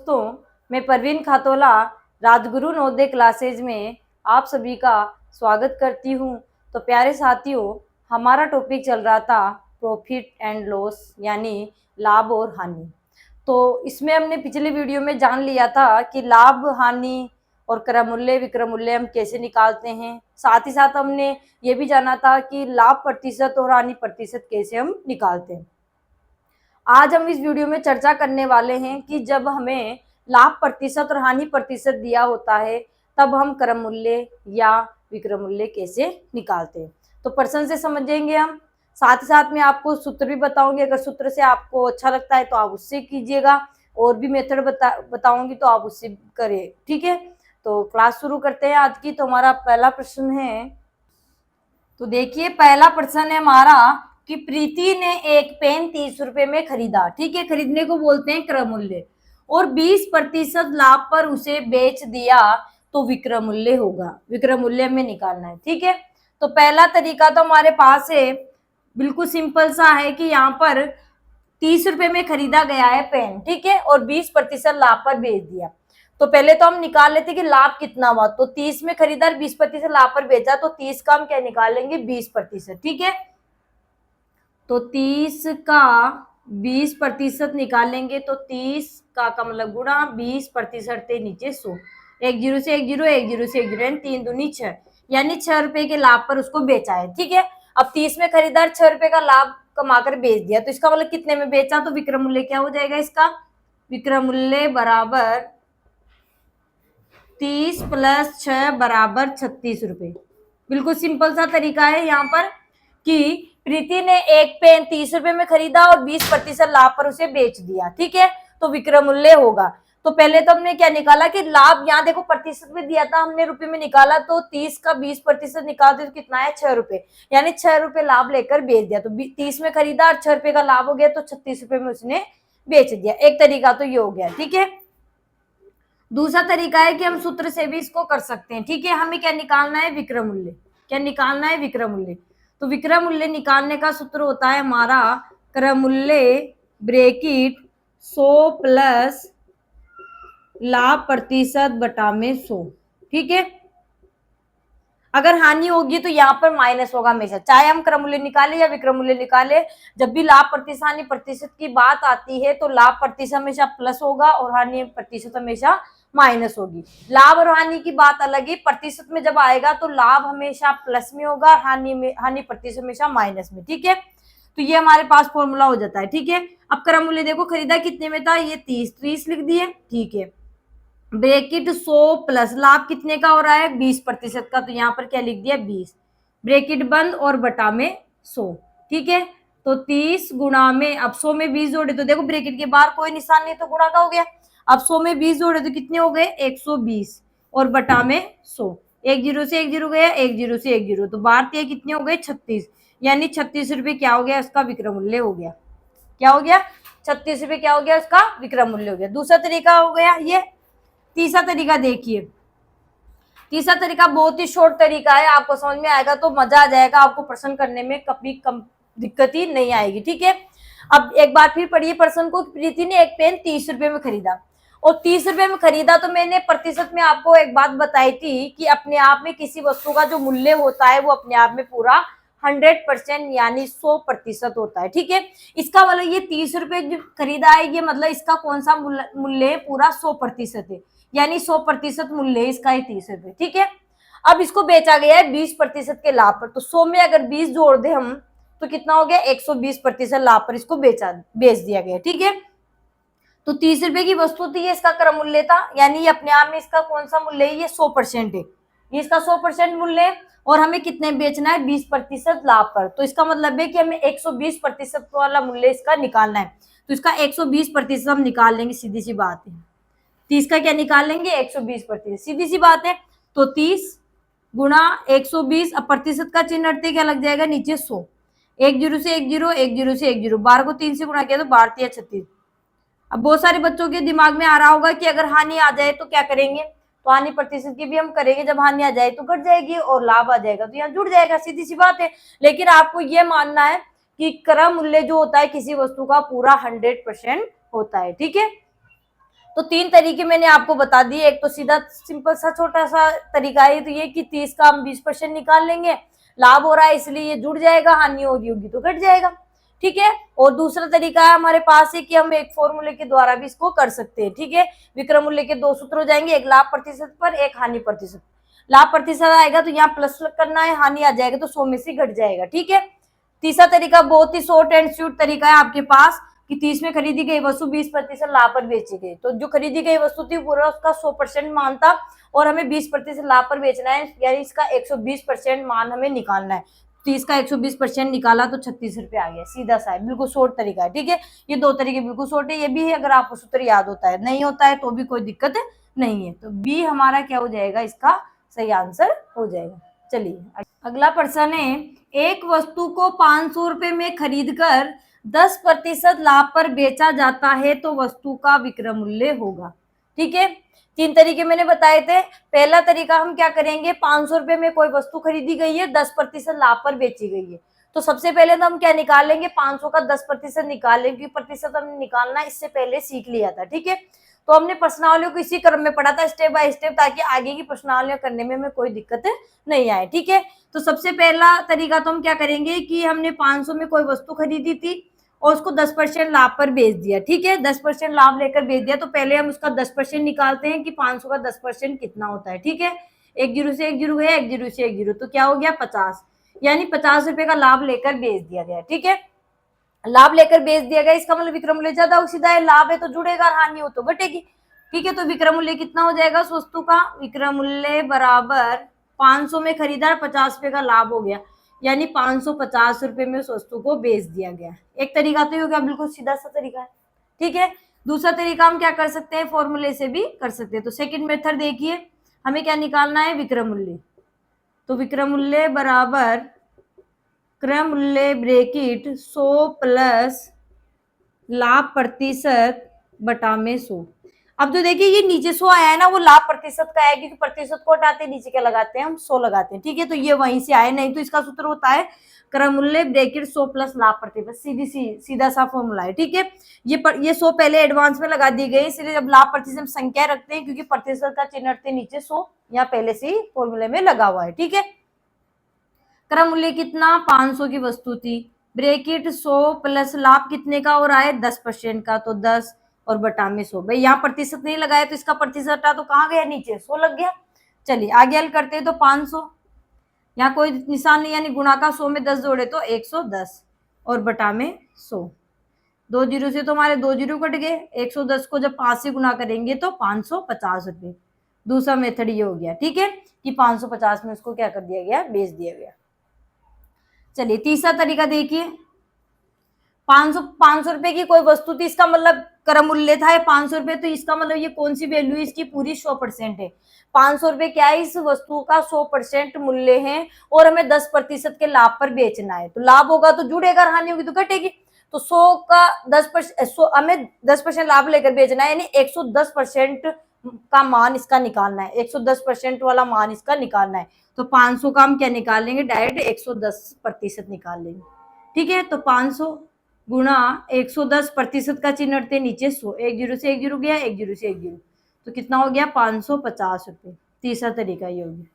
दोस्तों, मैं परवीन खातोला राजगुरु नवोदय क्लासेज में आप सभी का स्वागत करती हूँ। तो प्यारे साथियों, हमारा टॉपिक चल रहा था प्रॉफिट एंड लॉस यानी लाभ और हानि। तो इसमें हमने पिछले वीडियो में जान लिया था कि लाभ हानि और क्रय मूल्य विक्रय मूल्य हम कैसे निकालते हैं। साथ ही साथ हमने ये भी जाना था कि लाभ प्रतिशत और हानि प्रतिशत कैसे हम निकालते हैं। आज हम इस वीडियो में चर्चा करने वाले हैं कि जब हमें लाभ प्रतिशत और हानि प्रतिशत दिया होता है तब हम क्रय मूल्य या विक्रय मूल्य कैसे निकालते हैं। तो प्रश्न से समझेंगे हम, साथ ही साथ में आपको सूत्र भी बताऊंगी। अगर सूत्र से आपको अच्छा लगता है तो आप उससे कीजिएगा, और भी मेथड बताऊंगी तो आप उससे करें, ठीक है। तो क्लास शुरू करते हैं आज की। तो हमारा पहला प्रश्न है, तो देखिए पहला प्रश्न है हमारा कि प्रीति ने एक पेन 30 रुपए में खरीदा, ठीक है, खरीदने को बोलते हैं क्रय मूल्य, और 20% लाभ पर उसे बेच दिया तो विक्रय मूल्य होगा। विक्रय मूल्य में निकालना है, ठीक है। तो पहला तरीका तो हमारे पास है, बिल्कुल सिंपल सा है कि यहाँ पर 30 रुपए में खरीदा गया है पेन, ठीक है, और 20% लाभ पर बेच दिया। तो पहले तो हम निकाल लेते कि लाभ कितना हुआ। तो 30 में खरीदा, 20% लाभ पर बेचा, तो 30 का हम क्या निकालेंगे, 20%, ठीक है। तो 30 का 20% निकालेंगे तो 30 का मतलब गुणा 20% नीचे 100, एक जीरो से एक जीरो, एक जीरो से एक जीरो, 3 दूनी 6, यानी 6 रुपए के लाभ पर उसको बेचा है, ठीक है। अब 30 में खरीदार 6 रुपए का लाभ कमाकर बेच दिया, तो इसका मतलब कितने में बेचा, तो विक्रय मूल्य क्या हो जाएगा इसका, विक्रय मूल्य बराबर 30 + 6 बराबर 36 रुपए। बिल्कुल सिंपल सा तरीका है यहाँ पर कि प्रीति ने एक पेन 30 रुपए में खरीदा और 20% लाभ पर उसे बेच दिया, ठीक है, तो विक्रय मूल्य होगा। तो पहले तो हमने क्या निकाला कि लाभ, यहाँ देखो प्रतिशत में दिया था, हमने रुपए में निकाला, तो 30 का 20% निकालते तो कितना है, 6 रुपए, यानी 6 रुपए लाभ लेकर बेच दिया। तो 30 में खरीदा और 6 रुपए का लाभ हो गया, तो 36 रुपए में उसने बेच दिया। एक तरीका तो ये हो गया, ठीक है। दूसरा तरीका है कि हम सूत्र से भी इसको कर सकते हैं, ठीक है। हमें क्या निकालना है, विक्रय मूल्य, क्या निकालना है, विक्रय मूल्य। तो विक्रय मूल्य निकालने का सूत्र होता है हमारा क्रय मूल्य ब्रैकेट 100 प्लस लाभ प्रतिशत बटा में 100, ठीक है। अगर हानि होगी तो यहाँ पर माइनस होगा हमेशा, चाहे हम क्रय मूल्य निकाले या विक्रय मूल्य निकाले। जब भी लाभ प्रतिशत हानि प्रतिशत की बात आती है तो लाभ प्रतिशत हमेशा प्लस होगा और हानि प्रतिशत हमेशा माइनस होगी। लाभ और हानि की बात अलग है, प्रतिशत में जब आएगा तो लाभ हमेशा प्लस में होगा, हानि प्रतिशत हमेशा माइनस में, ठीक है। तो ये हमारे पास फॉर्मूला हो जाता है, ठीक है। अब क्रय मूल्य देखो, खरीदा कितने में था, ये 30 लिख दिए, ठीक है। ब्रैकेट 100 प्लस लाभ कितने का हो रहा है, 20% का, तो यहाँ पर क्या लिख दिया, 20, ब्रैकेट बंद और बटा में 100, ठीक है। तो 30 गुणा में, अब 100 में 20 जोड़े तो देखो ब्रैकेट के बाहर कोई निशान नहीं, तो गुणा का हो गया। अब 100 में 20 जोड़े तो कितने हो गए, 120, और बटा में 100, एक जीरो से एक जीरो गया, एक जीरो से एक जीरो, तो भारतीय कितने हो गए, 36, यानी 36 रुपए क्या हो गया, उसका विक्रय मूल्य हो गया। क्या हो गया, 36 रुपए क्या हो गया, उसका विक्रय मूल्य हो गया। दूसरा तरीका हो गया ये। तीसरा तरीका देखिए, तीसरा तरीका बहुत ही शॉर्ट तरीका है, आपको समझ में आएगा तो मजा आ जाएगा, आपको प्रश्न करने में कभी कम दिक्कत ही नहीं आएगी, ठीक है। अब एक बार फिर पढ़िए प्रश्न को। प्रीति ने एक पेन 30 रुपए में खरीदा, और 30 रुपए में खरीदा, तो मैंने प्रतिशत में आपको एक बात बताई थी कि अपने आप में किसी वस्तु का जो मूल्य होता है वो अपने आप में पूरा 100% यानी 100% होता है, ठीक है। इसका मतलब ये 30 रुपए जो खरीदा है, ये मतलब इसका कौन सा मूल्य है, पूरा 100% है, यानी 100% मूल्य है इसका ही 30 रुपए, ठीक है। अब इसको बेचा गया है 20% के लाभ पर, तो 100 में अगर 20 जोड़ दे हम तो कितना हो गया, 120% लाभ पर इसको बेच दिया गया, ठीक है। तो 30 रुपए की वस्तु थी, ये इसका क्रय मूल्य था, यानी ये अपने आप में इसका कौन सा मूल्य है, ये 100% है, ये इसका 100% मूल्य है, और हमें कितने बेचना है, 20% लाभ पर। तो इसका मतलब है कि हमें 120% वाला मूल्य इसका निकालना है, तो इसका 120% हम निकाल लेंगे, सीधी सी बात है। 30 का क्या निकाल लेंगे, 120%, सीधी सी बात है। तो 30 गुणा 120, अब प्रतिशत का चिन्ह हटते क्या लग जाएगा, नीचे 100, एक जीरो से एक जीरो, एक जीरो से एक जीरो, 12 को 3 से गुणा किया तो 12 × 36। अब बहुत सारे बच्चों के दिमाग में आ रहा होगा कि अगर हानि आ जाए तो क्या करेंगे, तो हानि प्रतिशत की भी हम करेंगे, जब हानि आ जाए तो घट जाएगी और लाभ आ जाएगा तो यहाँ जुड़ जाएगा, सीधी सी बात है। लेकिन आपको ये मानना है कि क्रय मूल्य जो होता है किसी वस्तु का पूरा 100% होता है, ठीक है। तो 3 तरीके मैंने आपको बता दिए। एक तो सीधा सिंपल सा छोटा सा तरीका है तो ये कि 30 का हम 20% निकाल लेंगे, लाभ हो रहा है इसलिए ये जुड़ जाएगा, हानि हो रही होगी तो घट जाएगा, ठीक है। और दूसरा तरीका है हमारे पास है कि हम एक फॉर्मूले के द्वारा भी इसको कर सकते हैं, ठीक है। विक्रम मूल्य के 2 सूत्र हो जाएंगे, एक लाभ प्रतिशत पर, एक हानि प्रतिशत। लाभ प्रतिशत आएगा तो यहाँ प्लस करना है, हानि आ जाएगा तो 100 में से घट जाएगा, ठीक है। तीसरा तरीका बहुत ही शॉर्ट एंड स्वीट तरीका है आपके पास कि 30 में खरीदी गई वस्तु 20% लाभ पर बेची गई, तो जो खरीदी गई वस्तु थी पूरा उसका 100% मान था और हमें 20% लाभ पर बेचना है, यानी इसका 120% मान हमें निकालना है। 30 का 120% निकाला तो 36 रुपए आ गया, सीधा सा है, बिल्कुल शॉर्ट तरीका है, ठीक है। ये 2 तरीके बिल्कुल शॉर्ट है, ये भी है अगर आपको सूत्र याद होता है, नहीं होता है तो भी कोई दिक्कत नहीं है। तो बी हमारा क्या हो जाएगा, इसका सही आंसर हो जाएगा। चलिए अगला प्रश्न है, एक वस्तु को 500 रुपए में खरीद कर 10% लाभ पर बेचा जाता है तो वस्तु का विक्रय मूल्य होगा, ठीक है। 3 तरीके मैंने बताए थे। पहला तरीका हम क्या करेंगे, 500 रुपए में कोई वस्तु खरीदी गई है, 10% लाभ पर बेची गई है, तो सबसे पहले तो हम क्या निकाल लेंगे, 500 का 10% निकाल लेंगे, प्रतिशत हमने निकालना इससे पहले सीख लिया था, ठीक है। तो हमने प्रश्नावलियों को इसी क्रम में पढ़ा था स्टेप बाय स्टेप, ताकि आगे की प्रश्नावलियां करने में हमें कोई दिक्कत नहीं आए, ठीक है। तो सबसे पहला तरीका तो हम क्या करेंगे कि हमने 500 में कोई वस्तु खरीदी थी और उसको 10% लाभ पर बेच दिया, ठीक है। 10% लाभ लेकर बेच दिया, तो पहले हम उसका 10% निकालते हैं कि 500 का 10% कितना होता है, ठीक है। 1 जीरो से 1 जीरो गया, 1 जीरो से 1 जीरो, तो क्या हो गया 50, यानी 50 रुपए का लाभ लेकर बेच दिया गया, ठीक है। लाभ लेकर बेच दिया गया, इसका मतलब विक्रय मूल्य ज्यादा सीधा है, लाभ है तो जुड़ेगा, हानि हो तो घटेगी, ठीक है। तो विक्रय मूल्य कितना हो जाएगा उस वस्तु का, विक्रय मूल्य बराबर 500 में खरीदा, 50 रुपए का लाभ हो गया, यानी 550 रुपए में उस वस्तु को बेच दिया गया। एक तरीका तो हो गया, बिल्कुल सीधा सा तरीका है, ठीक है। दूसरा तरीका हम क्या कर सकते हैं, फॉर्मूले से भी कर सकते हैं। तो सेकंड मेथड देखिए, हमें क्या निकालना है, विक्रय मूल्य। तो विक्रय मूल्य बराबर क्रय मूल्य ब्रैकेट 100 प्लस लाभ प्रतिशत बटा में 100। अब जो देखिए ये नीचे 100 आया है ना, वो लाभ प्रतिशत का है, क्योंकि प्रतिशत को हटाते नीचे क्या लगाते हैं हम, 100 लगाते हैं, ठीक है। तो ये वहीं से आए, नहीं तो इसका सूत्र होता है क्रय मूल्य ब्रैकेट 100 प्लस लाभ प्रतिशत, सीधा सा फॉर्मूला है, ठीक है। ये 100 पहले एडवांस में लगा दी गई, इसलिए जब लाभ प्रतिशत संख्या रखते हैं, क्योंकि प्रतिशत का चिन्ह हटते नीचे 100 यहाँ पहले से ही फॉर्मूले में लगा हुआ है, ठीक है। क्रय मूल्य कितना, 500 की वस्तु थी, ब्रैकेट 100 प्लस लाभ कितने का हो रहा है, 10% का, तो 10 और बटा में 100। भाई यहाँ प्रतिशत नहीं लगाया तो इसका प्रतिशत हटा तो कहाँ गया, नीचे 100 लग गया। चलिए आगे हल करते हैं। तो 500, यहाँ कोई निशान नहीं, यानी गुणा का 100 में 10 जोड़े तो 110 और बटा में 100। 2 जीरो से तो हमारे 2 जीरो कट गए, 110 को जब 5 से गुना करेंगे तो 550 रुपए। दूसरा मेथड ये हो गया, ठीक है, कि 550 में उसको क्या कर दिया गया, बेच दिया गया। चलिए तीसरा तरीका देखिए, 500 रुपए की कोई वस्तु थी, इसका मतलब क्रय मूल्य था 500 रुपए, तो इसका मतलब ये कौन सी वैल्यू है, इसकी पूरी 100% है। 500 रुपए क्या है, इस वस्तु का 100% मूल्य है और हमें 10% के लाभ पर बेचना है, तो लाभ होगा तो जुड़ेगा, हानि होगी तो घटेगी। तो 100 का 10%, हमें 10% लाभ लेकर बेचना है, यानी 110% का मान इसका निकालना है, 110% वाला मान इसका निकालना है। तो 500 का हम क्या निकालेंगे, डायरेक्ट 110% निकाल लेंगे, ठीक है। तो 500 गुणा 110% का चिन्ह हटते नीचे 100, 1 जीरो से 1 जीरो गया, 1 जीरो से 1 जीरो, तो कितना हो गया 550 रुपए। तीसरा तरीका ये हो गया,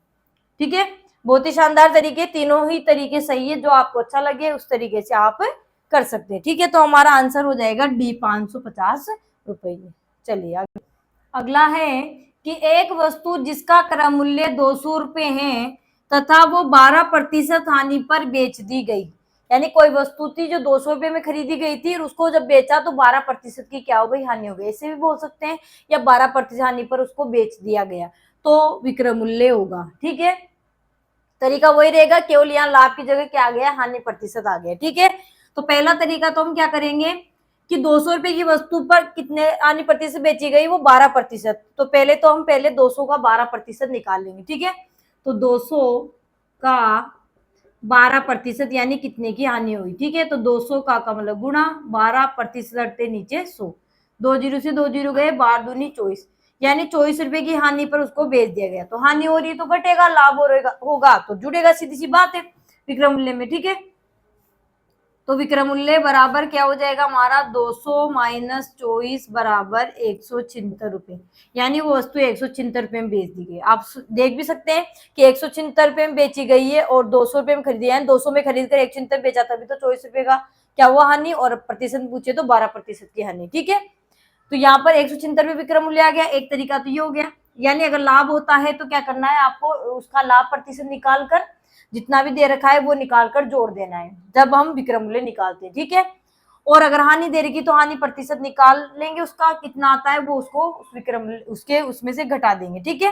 ठीक है। बहुत ही शानदार तरीके, तीनों ही तरीके सही है, जो आपको अच्छा लगे उस तरीके से आप कर सकते हैं, ठीक है। तो हमारा आंसर हो जाएगा डी, 550 रुपए। चलिए अगला है कि एक वस्तु जिसका क्रय मूल्य 200 रुपए है तथा वो 12% हानि पर बेच दी गई, यानी कोई वस्तु थी जो 200 रुपए में खरीदी गई थी और उसको जब बेचा तो 12% की क्या हो गई, हानि हो गई, ऐसे भी बोल सकते हैं, या 12% हानि पर उसको बेच दिया गया तो विक्रय मूल्य होगा, ठीक है। तरीका वही रहेगा, केवल यहाँ लाभ की जगह क्या आ गया, हानि प्रतिशत आ गया, ठीक है। तो पहला तरीका तो हम क्या करेंगे कि 200 रुपए की वस्तु पर कितने हानि प्रतिशत बेची गई, वो 12%। तो पहले 200 का 12% निकाल लेंगे, ठीक है। तो 200 का 12% यानी कितने की हानि हुई, ठीक है। तो 200 का मतलब गुणा 12% नीचे 100, 2 जीरो से 2 जीरो गए, 12 दूनी 24, यानी 24 रुपए की हानि पर उसको बेच दिया गया। तो हानि हो रही है तो घटेगा, लाभ होगा तो जुड़ेगा, सीधी सी बात है विक्रय मूल्य में, ठीक है। तो विक्रय मूल्य बराबर क्या हो जाएगा हमारा 200 माइनस 24 बराबर 176 रुपए, यानी वो वस्तु 176 रुपए में बेच दी गई। आप देख भी सकते हैं कि 176 रुपए में बेची गई है और 200 रुपए में खरीदी है, 200 में खरीद कर 176 बेचा, तभी तो 24 रुपए का क्या हुआ हानि, और प्रतिशत पूछे तो 12% की हानि। ठीक है, तो यहाँ पर 176 रुपए विक्रय मूल्य आ गया। एक तरीका तो ये हो गया, यानी अगर लाभ होता है तो क्या करना है आपको, उसका लाभ प्रतिशत निकाल कर जितना भी दे रखा है वो निकाल कर जोड़ देना है जब हम विक्रय मूल्य निकालते हैं। ठीक है, और अगर हानि दे रही तो हानि प्रतिशत निकाल लेंगे, उसका कितना आता है वो उसको उस विक्रय मूल्य उसके उसमें से घटा देंगे। ठीक है,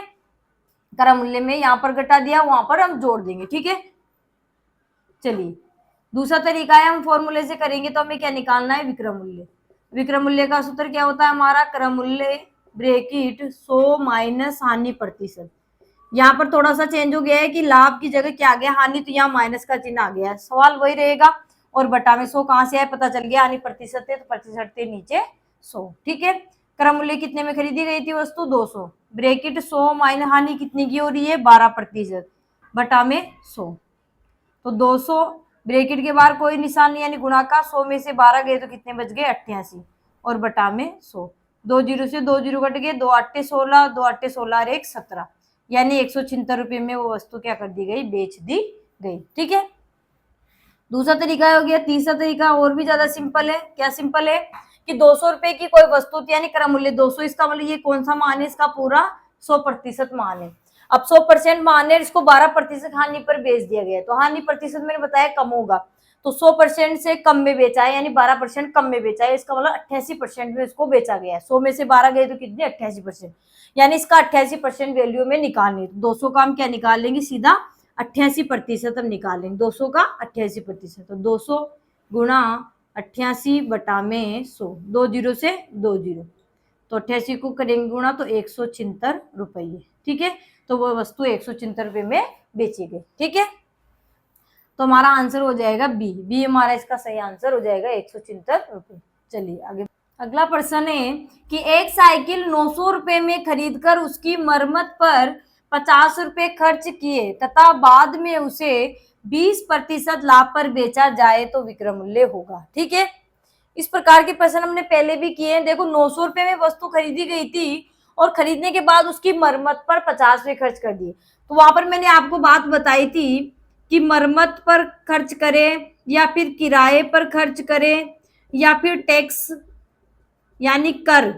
क्रय मूल्य में यहाँ पर घटा दिया, वहां पर हम जोड़ देंगे। ठीक है, चलिए दूसरा तरीका है, हम फॉर्मूले से करेंगे तो हमें क्या निकालना है, विक्रय मूल्य। विक्रय मूल्य का सूत्र क्या होता है हमारा, क्रय मूल्य ब्रैकेट 100 माइनस हानि प्रतिशत। यहाँ पर थोड़ा सा चेंज हो गया है कि लाभ की जगह क्या आ गया हानि, तो यहाँ माइनस का चिन्ह आ गया है, सवाल वही रहेगा। और बटा में 100 कहां से आए पता चल गया, हानि प्रतिशत है तो प्रतिशत के नीचे 100। ठीक है, क्रय मूल्य कितने में खरीदी गई थी वस्तु, 200, ब्रैकेट 100 माइनस हानि कितनी की हो रही है, 12% बटा में 100। तो 200 ब्रैकेट के बाहर कोई निशान नहीं, यानी गुणा का, 100 में से 12 गए तो कितने बच गए, 88, और बटा में 100। 2 जीरो से 2 जीरो कट गए, 2 8 16, 2 8 16 और 1 17, यानी 176 रुपये में वो वस्तु क्या कर दी गई, बेच दी गई। ठीक है, दूसरा तरीका हो गया। तीसरा तरीका और भी ज्यादा सिंपल है। क्या सिंपल है कि 200 रुपए की कोई वस्तु थी, यानी क्रय मूल्य 200, इसका मतलब ये कौन सा मान है, इसका पूरा 100% मान है। अब 100% मान है, इसको 12% हानि पर बेच दिया गया है, तो हानि प्रतिशत मैंने बताया कम होगा, तो 100% से कम में बेचा है, यानी 12% कम में बेचा है, इसका मतलब 88% में इसको बेचा गया है। 100 में से 12 गए तो कितने, 88%, यानी इसका 88% वैल्यू में निकालनी। 200 का हम क्या निकाल लेंगे, सीधा 88% हम निकालेंगे, 200 का 88%, तो 200 गुणा 88 बटा में 100, 2 जीरो से 2 जीरो, तो 88 को करेंगे गुणा तो 176 रुपये। ठीक है, तो वो वस्तु 176 रुपये में बेची गई। ठीक है, तो हमारा आंसर हो जाएगा बी, बी हमारा इसका सही आंसर हो जाएगा 176 रुपये। चलिए आगे, अगला प्रश्न है कि एक साइकिल 900 रुपए में खरीदकर उसकी मरम्मत पर 50 रुपए खर्च किए तथा बाद में उसे 20% लाभ पर बेचा जाए तो विक्रय मूल्य होगा। ठीक है, इस प्रकार के प्रश्न हमने पहले भी किए हैं। देखो 900 रुपए में वस्तु खरीदी गई थी और खरीदने के बाद उसकी मरम्मत पर 50 रुपए खर्च कर दिए, तो वहां पर मैंने आपको बात बताई थी कि मरम्मत पर खर्च करें या फिर किराए पर खर्च करें या फिर टैक्स यानी कर,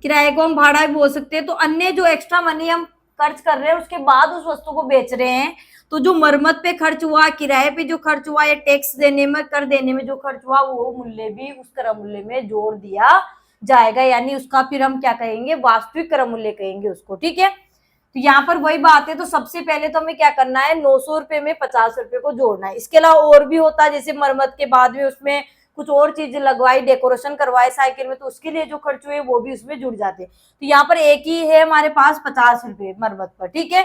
किराए को हम भाड़ा भी बोल सकते हैं, तो अन्य जो एक्स्ट्रा मनी हम खर्च कर रहे हैं उसके बाद उस वस्तु को बेच रहे हैं, तो जो मरम्मत पे खर्च हुआ, किराए पे जो खर्च हुआ या टैक्स देने में, कर देने में जो खर्च हुआ, वो मूल्य भी उस क्रय मूल्य में जोड़ दिया जाएगा, यानी उसका फिर हम क्या कहेंगे, वास्तविक क्रय मूल्य कहेंगे उसको। ठीक है, तो यहाँ पर वही बात है, तो सबसे पहले तो हमें क्या करना है, 900 रुपए में 50 रुपए को जोड़ना है। इसके अलावा और भी होता है, जैसे मरम्मत के बाद में उसमें कुछ और चीज लगवाई, डेकोरेशन करवाए साइकिल में, तो उसके लिए जो खर्च हुए वो भी उसमें जुड़ जाते हैं। तो यहाँ पर एक ही है हमारे पास 50 रुपए मरम्मत पर। ठीक है,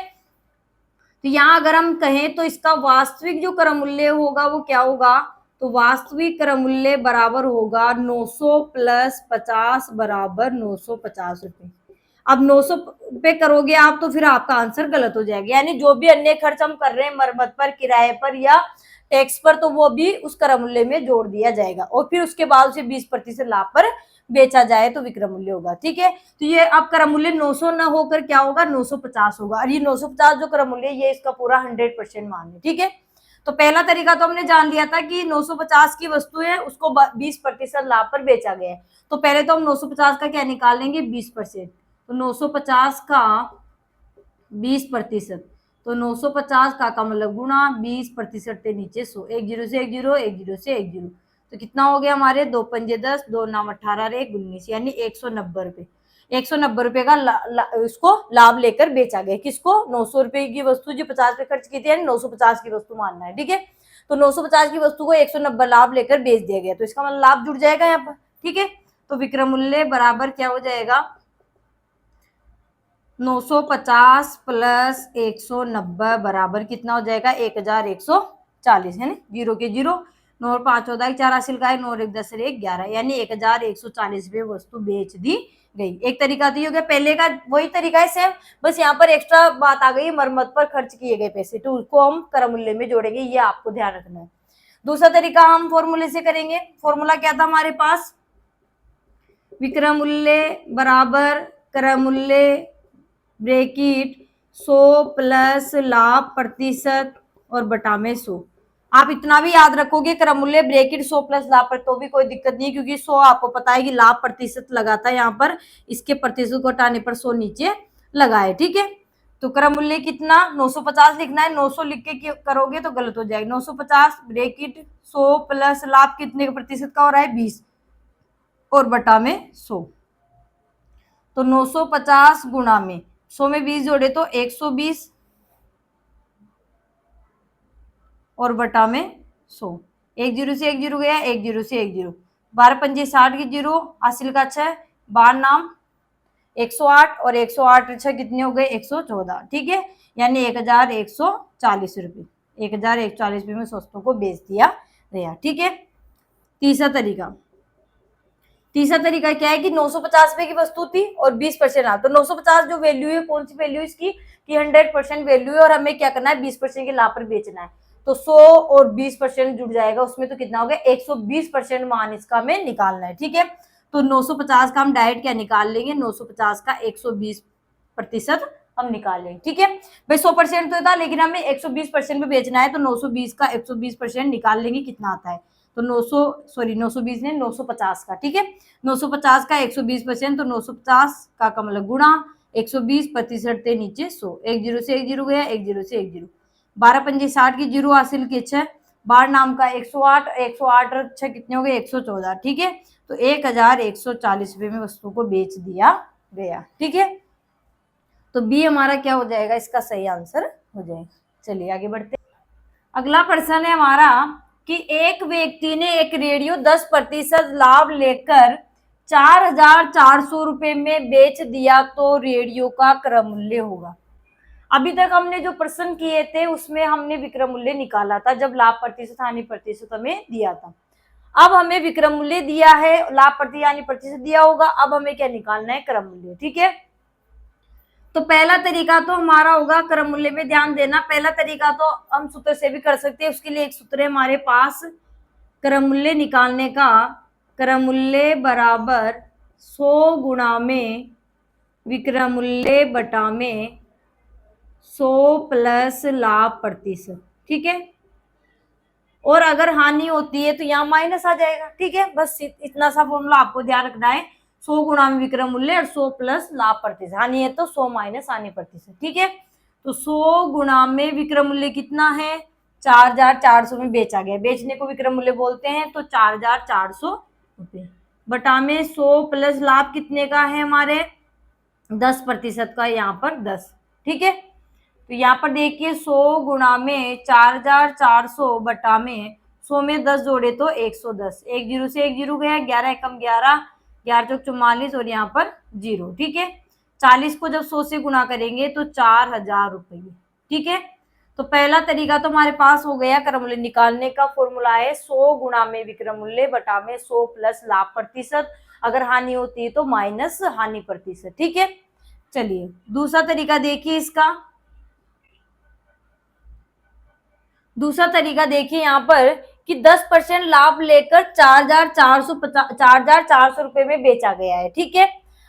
तो यहाँ अगर हम कहें तो इसका वास्तविक जो क्रय मूल्य होगा वो क्या होगा, तो वास्तविक क्रय मूल्य बराबर होगा 900 प्लस 50 बराबर 950 रुपए। अब 900 पे करोगे आप तो फिर आपका आंसर गलत हो जाएगा, यानी जो भी अन्य खर्च हम कर रहे हैं मरम्मत पर, किराए पर या टैक्स पर, तो वो भी उस क्रय मूल्य में जोड़ दिया जाएगा और फिर उसके बाद उसे 20% लाभ पर बेचा जाए तो विक्रय मूल्य होगा। ठीक है, तो ये अब क्रय मूल्य 900 न होकर क्या होगा, 950 होगा, और ये 950 जो क्रय मूल्य ये इसका पूरा 100% मान है। ठीक है, तो पहला तरीका तो हमने जान लिया था कि 950 की वस्तु है, उसको 20% लाभ पर बेचा गया है, तो पहले तो हम 950 का क्या निकालेंगे, 20%, तो 950 का 20%, तो 950 का मतलब गुणा 20% के नीचे 100, 1 जीरो से 1 जीरो, 1 जीरो से 1 जीरो, तो कितना हो गया हमारे, 2 पंजे 10, 2 नाम 18, 1 19, यानी 190 रुपए। 190 रुपए का उसको लाभ लेकर बेचा गया, किसको, 900 रुपए की वस्तु जो 50 रुपए खर्च की थी, यानी 950 की वस्तु मानना है। ठीक है, तो 950 की वस्तु को 190 लाभ लेकर बेच दिया गया, तो इसका मतलब लाभ जुड़ जाएगा यहाँ पर। ठीक है, तो विक्रय मूल्य बराबर क्या हो जाएगा, 950 प्लस 190 बराबर कितना हो जाएगा, 1140, है ना, जीरो के जीरो, 9 5 14 4 हासिल का है, 9 1 10 1 11, यानी 1140 रुपये वस्तु बेच दी गई। एक तरीका तो ये हो गया, पहले का वही तरीका है सेम, बस यहाँ पर एक्स्ट्रा बात आ गई, मरम्मत पर खर्च किए गए पैसे, तो उसको हम क्रय मूल्य में जोड़ेंगे, ये आपको ध्यान रखना है। दूसरा तरीका हम फॉर्मूले से करेंगे। फॉर्मूला क्या था हमारे पास, विक्रय मूल्य बराबर क्रय मूल्य ब्रैकेट 100 प्लस लाभ प्रतिशत और बटा में 100। आप इतना भी याद रखोगे, क्रय मूल्य ब्रैकेट 100 प्लस लाभ पर, तो भी कोई दिक्कत नहीं, क्योंकि 100 आपको पता है कि लाभ प्रतिशत लगा था यहाँ पर, इसके प्रतिशत को हटाने पर 100 नीचे लगा है। ठीक है, तो क्रय मूल्य कितना 950 लिखना है, 900 लिख के करोगे तो गलत हो जाएगा। 950 ब्रैकेट 100 प्लस लाभ कितने का प्रतिशत का हो रहा है 20 और बटा में 100। तो 950 गुणा में 100 में 20 जोड़े तो 120 और बटा में 100। एक जीरो से एक जीरो गया, एक जीरो से एक जीरो, 12 पंजे 60 की जीरो, हासिल का 6, 12 नाम 108 और 108 अच्छा कितने हो गए 114। ठीक है, यानी 1140 रुपये, 1140 रुपये में वस्तुओं को बेच दिया गया। ठीक है, तीसरा तरीका क्या है कि 950 रुपए की वस्तु थी और 20% लाभ, तो 950 जो वैल्यू है, कौन सी वैल्यू इसकी कि 100% वैल्यू है और हमें क्या करना है 20% के लाभ पर बेचना है। तो 100 और 20% जुड़ जाएगा उसमें, तो कितना हो गया 120% मान इसका हमें निकालना है। ठीक है, तो 950 का हम डायरेक्ट क्या निकाल लेंगे, 950 का 120% हम निकाल लेंगे। ठीक है भाई, 100% तो था लेकिन हमें 120% पे बेचना है, तो 920 का 120% निकाल लेंगे, कितना आता है तो 920 ने 950 का। ठीक है, 950 का 120%, तो 950 का मतलब गुणा 120% थे नीचे 100, एक जीरो से एक जीरो गया, एक जीरो से एक जीरो, 12 पंजे 60 की जीरो हासिल की 6, 12 नाम का 108, 108 और 6 कितने हो गए 114। ठीक है, तो 1140 रुपये में वस्तु को बेच दिया गया। ठीक है, तो बी हमारा क्या हो जाएगा, इसका सही आंसर हो जाएगा। चलिए आगे बढ़ते। अगला प्रश्न है हमारा कि एक व्यक्ति ने एक रेडियो 10% लाभ लेकर 4400 रुपए में बेच दिया, तो रेडियो का क्रय मूल्य होगा। अभी तक हमने जो प्रश्न किए थे उसमें हमने विक्रय मूल्य निकाला था जब लाभ प्रतिशत हानि प्रतिशत हमें दिया था। अब हमें विक्रय मूल्य दिया है, लाभ प्रतिशत हानि प्रतिशत दिया होगा, अब हमें क्या निकालना है क्रय मूल्य। ठीक है, तो पहला तरीका तो हमारा होगा क्रय मूल्य में ध्यान देना। पहला तरीका तो हम सूत्र से भी कर सकते हैं, उसके लिए एक सूत्र है हमारे पास क्रय मूल्य निकालने का, क्रय मूल्य बराबर 100 गुणा में विक्रय मूल्य बटा में 100 प्लस लाभ प्रतिशत। ठीक है, और अगर हानि होती है तो यहाँ माइनस आ जाएगा। ठीक है, बस इतना सा फॉर्मूला आपको ध्यान रखना है, 100 गुणा में विक्रय मूल्य और 100 प्लस लाभ प्रतिशत, हानि है तो 100 माइनस हानि प्रतिशत। ठीक है, तो 100 गुणा में विक्रय मूल्य कितना है 4400 में बेचा गया, बेचने को विक्रय मूल्य बोलते हैं, तो 4400 रुपये बटा में 100 प्लस लाभ कितने का है हमारे 10% का, यहाँ पर 10। ठीक है, तो यहाँ पर देखिए 100 गुणा में 4400 बटा में 100 में 10 जोड़े तो 110, एक जीरो से एक जीरो गया, 11 एकम 11, 11 चौक 44 और यहाँ पर जीरो। ठीक है, 40 को जब 100 से गुणा करेंगे तो 4000 रुपये। ठीक है, तो पहला तरीका तो हमारे पास हो गया, क्रय मूल्य निकालने का फॉर्मूला है 100 गुणा में विक्रय मूल्य बटा में 100 प्लस लाभ प्रतिशत, अगर हानि होती है तो माइनस हानि प्रतिशत। ठीक है, चलिए दूसरा तरीका देखिए इसका। दूसरा तरीका देखिए यहाँ पर कि 10% लाभ लेकर 4400 रुपए में बेचा गया है। ठीक है,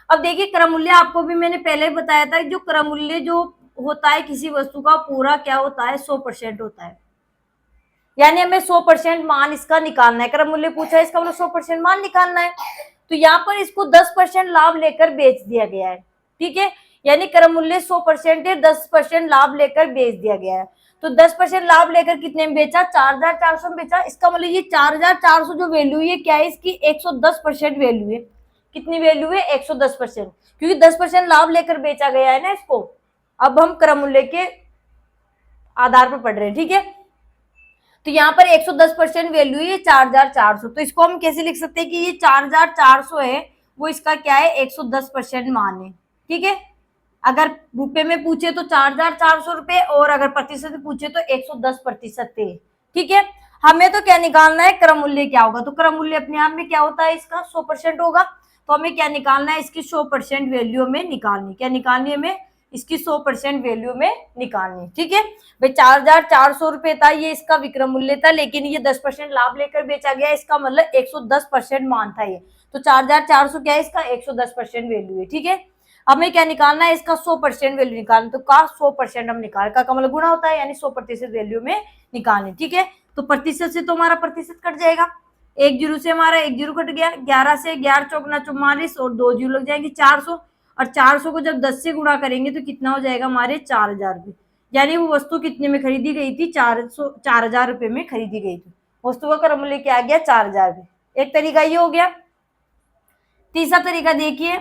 अब देखिए क्रय मूल्य आपको भी मैंने पहले बताया था, जो क्रय मूल्य जो होता है किसी वस्तु का पूरा क्या होता है 100% होता है, यानी हमें 100% मान इसका निकालना है। क्रय मूल्य पूछा है, इसका मतलब 100% मान निकालना है, तो यहाँ पर इसको 10% लाभ लेकर बेच दिया गया है। ठीक है, यानी क्रय मूल्य 100% है, 10% लाभ लेकर बेच दिया गया है, तो 10% लाभ लेकर कितने में बेचा 4400 में बेचा। इसका मतलब ये 4400 जो वैल्यू है क्या है इसकी 110% वैल्यू है। कितनी वैल्यू है 110%, क्योंकि 10% लाभ लेकर बेचा गया है ना इसको। अब हम क्रय मूल्य के आधार पर पढ़ रहे हैं। ठीक है, तो यहाँ पर 110% वैल्यू है 4400, तो इसको हम कैसे लिख सकते हैं कि ये 4400 है वो इसका क्या है 110% मान है। ठीक है, अगर रुपए में पूछे तो 4400 रुपए और अगर प्रतिशत में पूछे तो 110% थे। ठीक है, हमें तो क्या निकालना है क्रय मूल्य क्या होगा, तो क्रय मूल्य अपने आप में क्या होता है इसका 100% होगा, तो हमें क्या निकालना है इसकी 100% वैल्यू में निकालनी, क्या निकालनी है हमें इसकी 100% वैल्यू में निकालनी। ठीक है भाई, 4,400 रुपए था ये इसका विक्रय मूल्य था, लेकिन ये 10% लाभ लेकर बेचा गया, इसका मतलब 110% मान था ये, तो 4,400 क्या है इसका 110% वैल्यू है। ठीक है, अब हमें क्या निकालना है, इसका 100% वैल्यू निकालना, तो का 100% हम निकाल का मतलब गुणा होता है, यानी 100% वैल्यू में निकालनी। ठीक है, तो प्रतिशत से तो हमारा प्रतिशत कट जाएगा, एक जीरो से हमारा एक जीरो कट गया, 11 से 11 चौगुना 44 और 2 जीरो लग जाएंगे 400, और 400 को जब 10 से गुणा करेंगे तो कितना हो जाएगा हमारे 4,000 रुपये, यानी वो वस्तु कितने में खरीदी गई थी, 4,000 रुपये में खरीदी गई थी। वस्तु का क्रय मूल्य क्या आ गया 4,000 रुपये। एक तरीका ये हो गया। तीसरा तरीका देखिए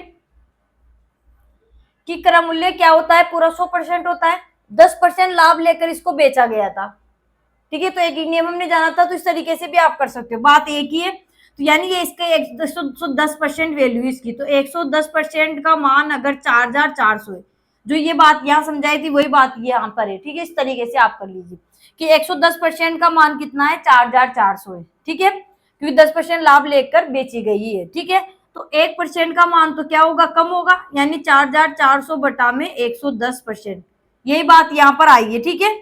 कि क्रय मूल्य क्या होता है, पूरा 100% होता है, 10% लाभ लेकर इसको बेचा गया था। ठीक है, तो एक ही नियम हमने जाना था, तो इस तरीके से भी आप कर सकते हो, बात एक ही है। तो यानी ये इसका 110% वैल्यू इसकी, तो 110% का मान अगर 4,400 है, जो ये बात यहाँ समझाई थी वही बात ये यहाँ पर है। ठीक है, इस तरीके से आप कर लीजिए कि 110% का मान कितना है 4,400 है। ठीक है, क्योंकि 10% लाभ लेकर बेची गई है। ठीक है, तो 1% का मान तो क्या होगा, कम होगा, यानी 4,400 बटा में 110%, यही बात यहाँ पर आई है। ठीक है,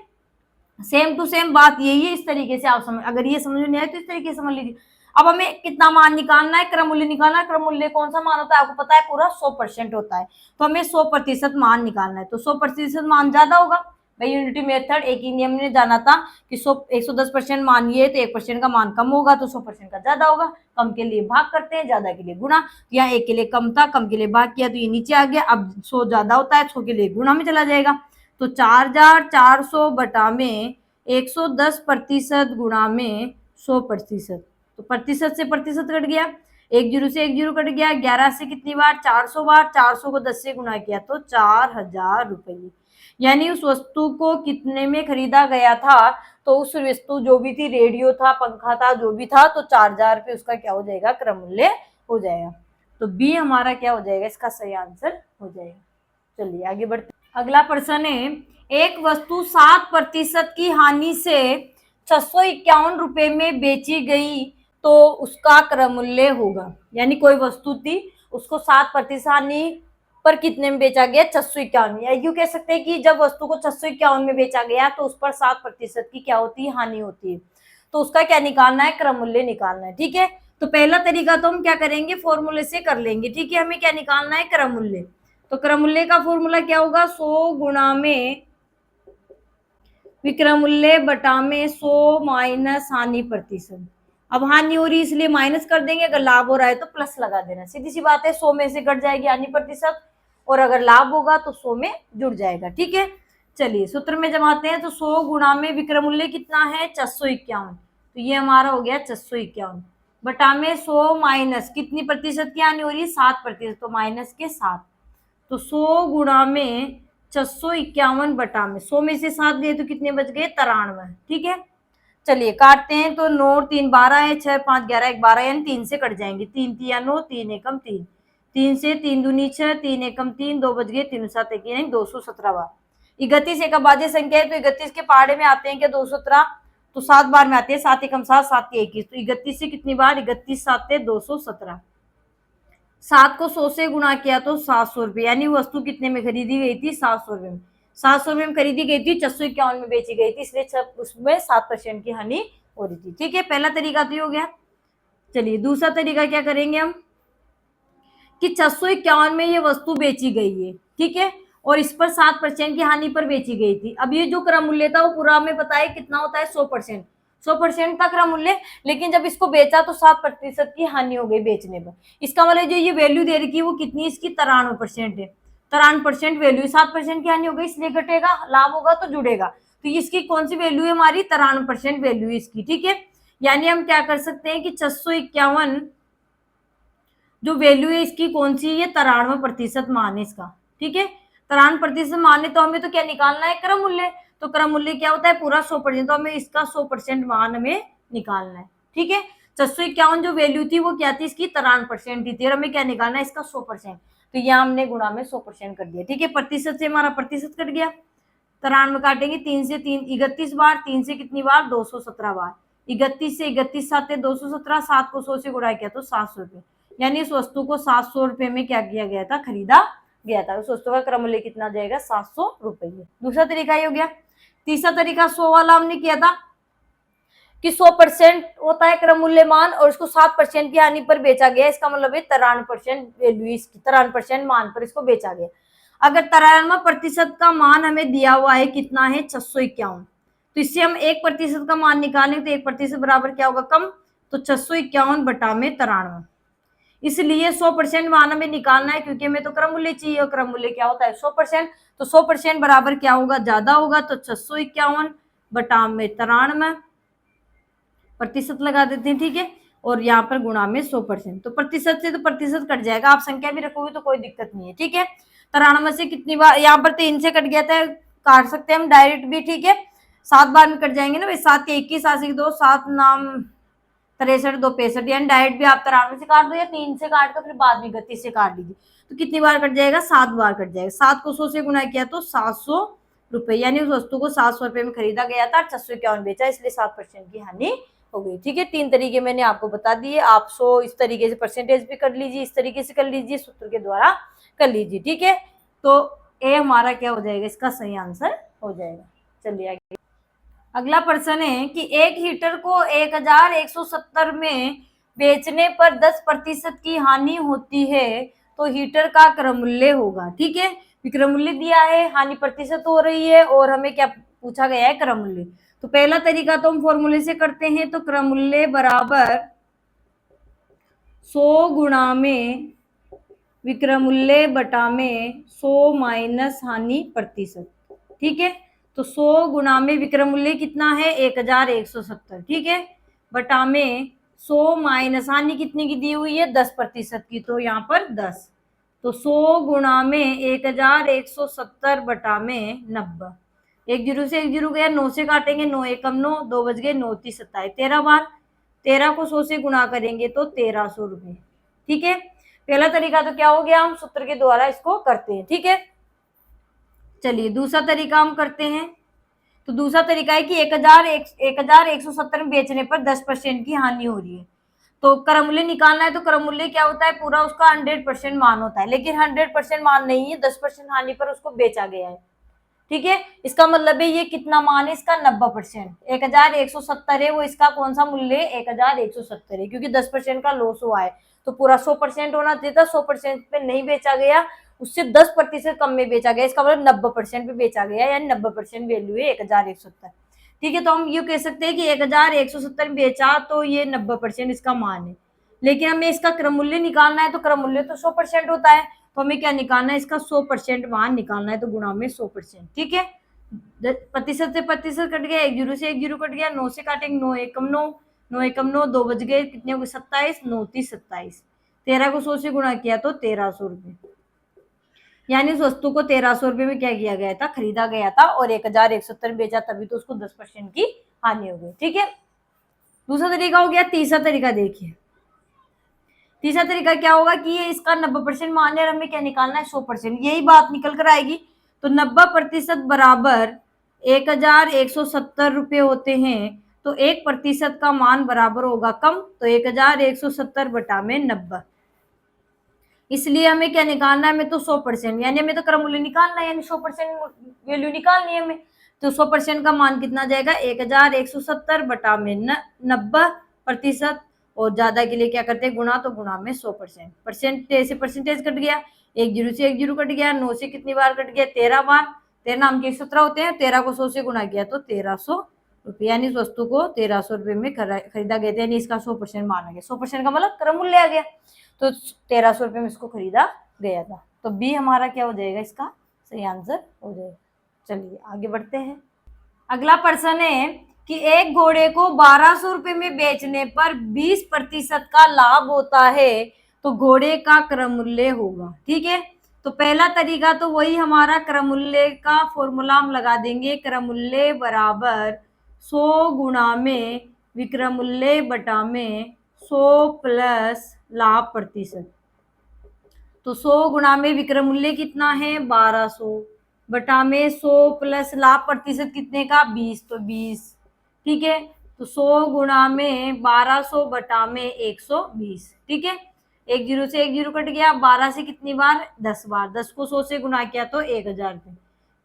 सेम टू सेम बात यही है, इस तरीके से आप समझ, अगर ये समझ में नहीं आए तो इस तरीके से समझ लीजिए। अब हमें कितना मान निकालना है, क्रय मूल्य निकालना है। क्रय मूल्य कौन सा मान होता है आपको पता है, पूरा 100% होता है, तो हमें 100% मान निकालना है, तो 100% मान ज्यादा होगा भाई, यूनिटी मेथड एक ही नियम ने जाना था कि 110% मान ये, तो 1% का मान कम होगा तो 100% का ज्यादा होगा, कम के लिए भाग करते हैं, ज्यादा के लिए गुणा, तो यहाँ एक के लिए कम था, कम के लिए भाग किया तो ये नीचे आ गया, अब 100 ज्यादा होता है 100 के लिए गुणा में चला जाएगा, तो 4,400 बटा में 110% गुणा में 100%, तो प्रतिशत से प्रतिशत कट गया, एक जीरो से एक जीरो कट गया, 11 से कितनी बार 400 बार, 400 को 10 से गुणा किया तो 4,000 रुपये, यानी उस वस्तु को कितने में खरीदा गया था, तो उस वस्तु जो भी थी, रेडियो था, पंखा था, जो भी था, तो 4,000 रुपये उसका क्या हो जाएगा, क्रय मूल्य हो जाएगा। तो बी हमारा क्या हो जाएगा, इसका सही आंसर हो जाएगा। चलिए आगे बढ़ते, अगला प्रश्न है, एक वस्तु 7% की हानि से 651 रुपए में बेची गई तो उसका क्रय मूल्य होगा, यानी कोई वस्तु थी उसको 7% हानि पर कितने में बेचा गया 651, या यूं कह सकते हैं कि जब वस्तु को 651 में बेचा गया तो उस पर 7% की क्या होती है, हानि होती है, तो उसका क्या निकालना है, क्रय मूल्य निकालना है। ठीक है, तो पहला तरीका तो हम क्या करेंगे, फॉर्मूले से कर लेंगे। ठीक है, हमें क्या निकालना है, क्रय मूल्य, तो क्रय मूल्य का फॉर्मूला क्या होगा, 100 गुणा में विक्रय मूल्य बटा में 100 माइनस हानि प्रतिशत। अब हानि हो रही है इसलिए माइनस कर देंगे, अगर लाभ हो रहा है तो प्लस लगा देना, सीधी सी बात है, 100 में से कट जाएगी हानि प्रतिशत, और अगर लाभ होगा तो 100 में जुड़ जाएगा। ठीक है, चलिए सूत्र में जमाते हैं, तो 100 गुणा में विक्रय मूल्य कितना है 651, तो ये हमारा हो गया 651 बटा में 100 माइनस कितनी प्रतिशत की हानि हो रही है 7%, तो माइनस के 7, तो 100 गुणा में 651 बटा में 100 में से 7 गए तो कितने बच गए 93। ठीक है, चलिए काटते हैं, तो 9 3 12 है, 6 5 11 1 12, यानी 3 से कट जाएंगे, 3 3 9, 3 एकम 3, 3 से 3 दूनी 6, 3 एकम 3, 2 बच गए, 3 7 1 यानी 217 बार। 31 एक अभाज्य संख्या है, तो 31 के पहाड़े में आते हैं क्या 217, तो 7 बार में आते हैं, 7 एकम 7, 7 के 21, तो 31 से कितनी बार 31 7 217, 7 को 100 से गुणा किया तो 700 रुपये, यानी वस्तु कितने में खरीदी गई थी 700 रुपये में, 700 रुपये में खरीदी गई थी, 651 में बेची गई थी, इसलिए उसमें 7% की हानि हो रही थी। ठीक है, पहला तरीका तो हो गया। चलिए दूसरा तरीका क्या करेंगे हम, कि 651 में ये वस्तु बेची गई है, ठीक है, और इस पर 7% की हानि पर बेची गई थी। अब ये जो क्रय मूल्य था वो पूरा हमें पता है कितना होता है 100%, 100% का क्रय मूल्य, लेकिन जब इसको बेचा तो 7% की हानि हो गई बेचने पर। इसका मतलब जो ये वैल्यू दे रखी है वो कितनी, इसकी 93% है, 93% वैल्यू, 7% की हानि हो गई इसलिए घटेगा, लाभ होगा तो जुड़ेगा, तो इसकी कौन सी वैल्यू है हमारी 93% वैल्यू इसकी। ठीक है, यानी हम क्या कर सकते हैं कि 651 जो वैल्यू है इसकी कौन सी है, 93% मान है इसका। ठीक है, 93% मान है, तो हमें तो क्या निकालना है क्रय मूल्य, तो क्रय मूल्य क्या होता है पूरा 100%, तो हमें इसका 100% मान हमें निकालना है। ठीक है, 651 जो वैल्यू थी वो क्या थी, इसकी 93% थी, और हमें क्या निकालना है इसका 100%, तो यहाँ हमने गुणा में 100% कर दिया। ठीक है, प्रतिशत से हमारा प्रतिशत कट गया, 93 काटेंगे, 3 से 3 31 बार, 3 से कितनी बार 217 बार, 31 से 31 7 217, 7 को 100 से गुणा किया तो 700 रुपये, यानी इस वस्तु को 700 रुपये में क्या किया गया था, खरीदा गया था। उस वस्तु का क्रय मूल्य कितना जाएगा? 700 रुपये। दूसरा तरीका ये हो गया। तीसरा तरीका 100 वाला हमने किया था कि 100% होता है क्रय मूल्य मान और इसको 7% की हानि पर बेचा गया, इसका मतलब है 93% वैल्यू, इसकी 93% मान पर इसको बेचा गया। अगर 93% का मान हमें दिया हुआ है कितना है? 651, तो इससे हम 1% का मान निकालें तो 1% बराबर क्या होगा? कम, तो 651 बटा में 93। इसलिए 100% मान हमें निकालना है क्योंकि हमें तो क्रय मूल्य चाहिए और क्रय मूल्य क्या होता है? 100%। तो 100% बराबर क्या होगा? ज्यादा होगा, तो 651 बटा में 93 प्रतिशत लगा देते हैं, ठीक है। और यहाँ पर गुणा में 100%, तो प्रतिशत से तो प्रतिशत कट जाएगा, आप संख्या भी रखोगे तो कोई दिक्कत नहीं है, ठीक है। 93 से कितनी बार? यहाँ पर 3 से कट गया था, काट सकते हैं हम डायरेक्ट भी, ठीक है। 7 बार में कट जाएंगे ना भाई, 7 के 21, 7 के 2, 7 नाम 63, 2 65, यानी डायरेक्ट भी आप 93 से काट दो या 3 से काट कर फिर बाद में 31 से काट लीजिए, तो कितनी बार कट जाएगा? 7 बार कट जाएगा। 7 को 100 से गुना किया तो 700 रुपए, यानी उस वस्तु को 700 रुपए में खरीदा गया था, 651 बेचा, इसलिए 7% की हानि हो गई, ठीक है। 3 तरीके मैंने आपको बता दिए। आप 100 इस तरीके से परसेंटेज भी कर लीजिए, इस तरीके से कर लीजिए, सूत्र के द्वारा कर लीजिए, ठीक है। तो ए हमारा क्या हो जाएगा? इसका सही आंसर हो जाएगा। चलिए आगे। अगला प्रश्न है कि एक हीटर को 1170 में बेचने पर 10% की हानि होती है तो हीटर का क्रय मूल्य होगा, ठीक है। विक्रय मूल्य दिया है, हानि प्रतिशत हो रही है और हमें क्या पूछा गया है? क्रय मूल्य। तो पहला तरीका तो हम फॉर्मूले से करते हैं, तो क्रय मूल्य बराबर 100 गुणा में विक्रय मूल्य बटा में 100 माइनस हानि प्रतिशत, ठीक है। तो 100 गुणा में विक्रय मूल्य कितना है? 1170, ठीक है, बटा में 100 माइनस हानि कितने की दी हुई है? 10% की, तो यहाँ पर 10, तो 100 गुणा में 1170 बटा में 90। एक जीरो से एक जीरो गया, 9 से काटेंगे, 9 एकम 9, 2 बज गए, 9 तीस 27, 13 बार। 13 को 100 से गुणा करेंगे तो 1300 रुपये, ठीक है। पहला तरीका तो क्या हो गया? हम सूत्र के द्वारा इसको करते हैं, ठीक है। चलिए दूसरा तरीका हम करते हैं। तो दूसरा तरीका है कि 1170 में बेचने पर 10% की हानि हो रही है, तो क्रय मूल्य निकालना है। तो क्रय मूल्य क्या होता है? पूरा उसका 100% मान होता है, लेकिन 100% मान नहीं है, 10% हानि पर उसको बेचा गया है, ठीक है। इसका मतलब है ये कितना मान है? इसका 90%। 1170 है वो, इसका कौन सा मूल्य है? 1170 है, क्योंकि 10% का लॉस हुआ है, तो पूरा 100% होना चाहिए था, 100% पे नहीं बेचा गया, उससे 10% कम में बेचा गया, इसका मतलब 90% पे बेचा गया, यानी 90% वैल्यू है 1170, ठीक है। तो हम ये कह सकते हैं कि 1170 में बेचा तो ये 90% इसका मान है, लेकिन हमें इसका क्रय मूल्य निकालना है, तो क्रय मूल्य तो 100% होता है, तो हमें क्या निकालना है? इसका 100% मान निकालना है, तो गुणा में 100%, ठीक है। प्रतिशत से प्रतिशत कट गया, एक जीरो से एक जीरो कट गया, 9 से काटेंगे, 9 एकम 9, 9 एकम 9, 2 बज गए, कितने हो गए? 27, 9 30 27, 13 को 100 से गुणा किया तो 1300 रुपये, यानी उस वस्तु को 1300 रुपये में क्या किया गया था? खरीदा गया था, और 1170 बेचा, तभी तो उसको 10% की हानि हो गई, ठीक है। दूसरा तरीका हो गया। तीसरा तरीका देखिए, तीसरा तरीका क्या होगा कि ये इसका 90% मान है और हमें क्या निकालना है? 100%, यही बात निकल कर आएगी। तो 90% बराबर 1170 रुपये होते हैं, तो 1% का मान बराबर होगा कम, तो 1170 बटा में 90, इसलिए हमें क्या निकालना है? हमें तो 100%, यानी हमें तो क्रय मूल्य निकालना है, यानी 100% वैल्यू निकालनी है हमें। तो 100% का मान कितना जाएगा? 1170 बटा में 90%, और ज्यादा के लिए क्या करते हैं? गुणा, तो गुणा में 100%, परसेंटेज से परसेंटेज कट गया, एक जीरो से एक जीरो कट गया, 9 से कितनी बार कट गया? 13 बार। 13 नाम के 17 होते हैं, 13 को 100 से गुणा किया तो 1300 रुपये, यानी इस वस्तु को 1300 रुपये में खरीदा गया था, यानी इसका 100% मान आ गया। 100% का मतलब क्रय मूल्य आ गया, तो 1300 रुपये में इसको खरीदा गया था, तो बी हमारा क्या हो जाएगा? इसका सही आंसर हो जाएगा। चलिए आगे बढ़ते हैं। अगला प्रश्न है कि एक घोड़े को 1200 रुपये में बेचने पर 20% का लाभ होता है तो घोड़े का क्रय मूल्य होगा, ठीक है। तो पहला तरीका तो वही हमारा, क्रय मूल्य का फॉर्मूला हम लगा देंगे, क्रय मूल्य बराबर 100 गुणा में विक्रय मूल्य बटा में 100 प्लस लाभ प्रतिशत। तो 100 गुणा में विक्रय मूल्य कितना है? 1200 बटा में 100 प्लस लाभ प्रतिशत कितने का? 20, तो 20, ठीक है। तो 100 गुणा में 1200 बटा में 120, ठीक है। एक जीरो से एक जीरो कट गया, 12 से कितनी बार, 10 बार, 10 को 100 से गुना किया तो 1000 रुपये।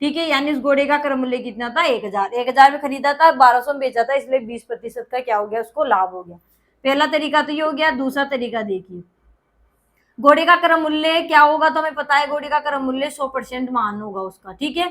ठीक है, यानी इस घोड़े का क्रय मूल्य कितना था, 1000। 1000 में खरीदा था, 1200 में बेचा था, इसलिए 20% का क्या हो गया, उसको लाभ हो गया। पहला तरीका तो ये हो गया। दूसरा तरीका देखिए, घोड़े का क्रय मूल्य क्या होगा, तो हमें पता है घोड़े का क्रय मूल्य 100% मान होगा उसका। ठीक है,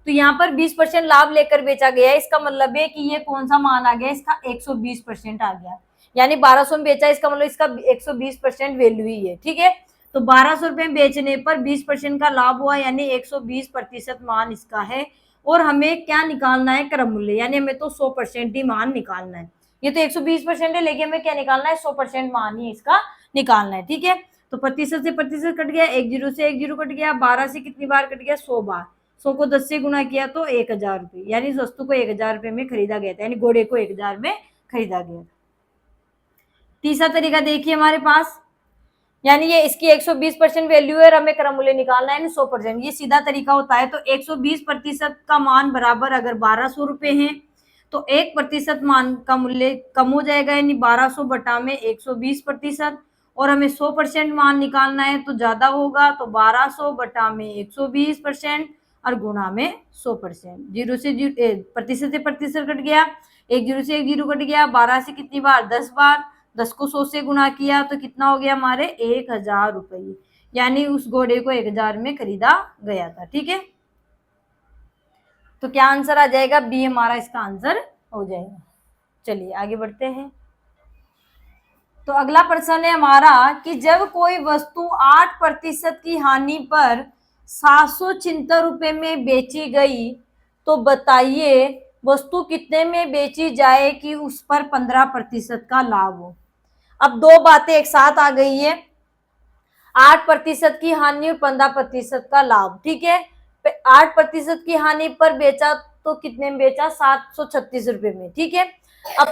तो यहाँ पर 20% लाभ लेकर बेचा गया है, इसका मतलब है कि ये कौन सा मान आ गया, इसका 120% आ गया। यानी 1200 में बेचा, इसका मतलब इसका 120% वैल्यू ही है। ठीक है, तो 1200 रुपए में बेचने पर 20% का लाभ हुआ, यानी 120% मान इसका है। और हमें क्या निकालना है, क्रय मूल्य, यानी हमें तो 100% ही मान निकालना है। ये तो 120% है, लेकिन हमें क्या निकालना है, 100% मान ही इसका निकालना है। ठीक है, तो प्रतिशत से प्रतिशत कट गया, एक जीरो से एक जीरो कट गया, 12 से कितनी बार कट गया, 100 बार। 100 को 10 से गुना किया तो 1000 रुपये, यानी इस वस्तु को 1000 रुपये में खरीदा गया था, यानी घोड़े को 1000 में खरीदा गया था। तीसरा तरीका देखिए हमारे पास, यानी ये इसकी 120% वैल्यू है और हमें क्रय मूल्य निकालना है, यानी 100%। ये सीधा तरीका होता है। तो 120% का मान बराबर अगर 1200 रुपए है तो 1% मान का मूल्य कम हो जाएगा, यानी 1200 बटा में 120%। और हमें 100% मान निकालना है तो ज्यादा होगा, तो 1200 बटा में 120% और गुणा में 100%। जीरो से प्रतिशत से प्रतिशत कट गया, एक जीरो से एक जीरो कट गया, 12 से कितनी बार, 10 बार, 10 को 100 से गुना किया तो कितना हो गया हमारे, 1000 रुपये, यानी उस घोड़े को 1000 में खरीदा गया था। ठीक है, तो क्या आंसर आ जाएगा, बी हमारा इसका आंसर हो जाएगा। चलिए आगे बढ़ते हैं। तो अगला प्रश्न है हमारा कि जब कोई वस्तु 8% की हानि पर 776 रुपए में बेची गई तो बताइए वस्तु कितने में बेची जाए कि उस पर 15% का लाभ हो। अब दो बातें एक साथ आ गई है, 8% की हानि और 15% का लाभ। ठीक है, 8% की हानि पर बेचा तो कितने में बेचा, 736 रुपए में। ठीक है, अब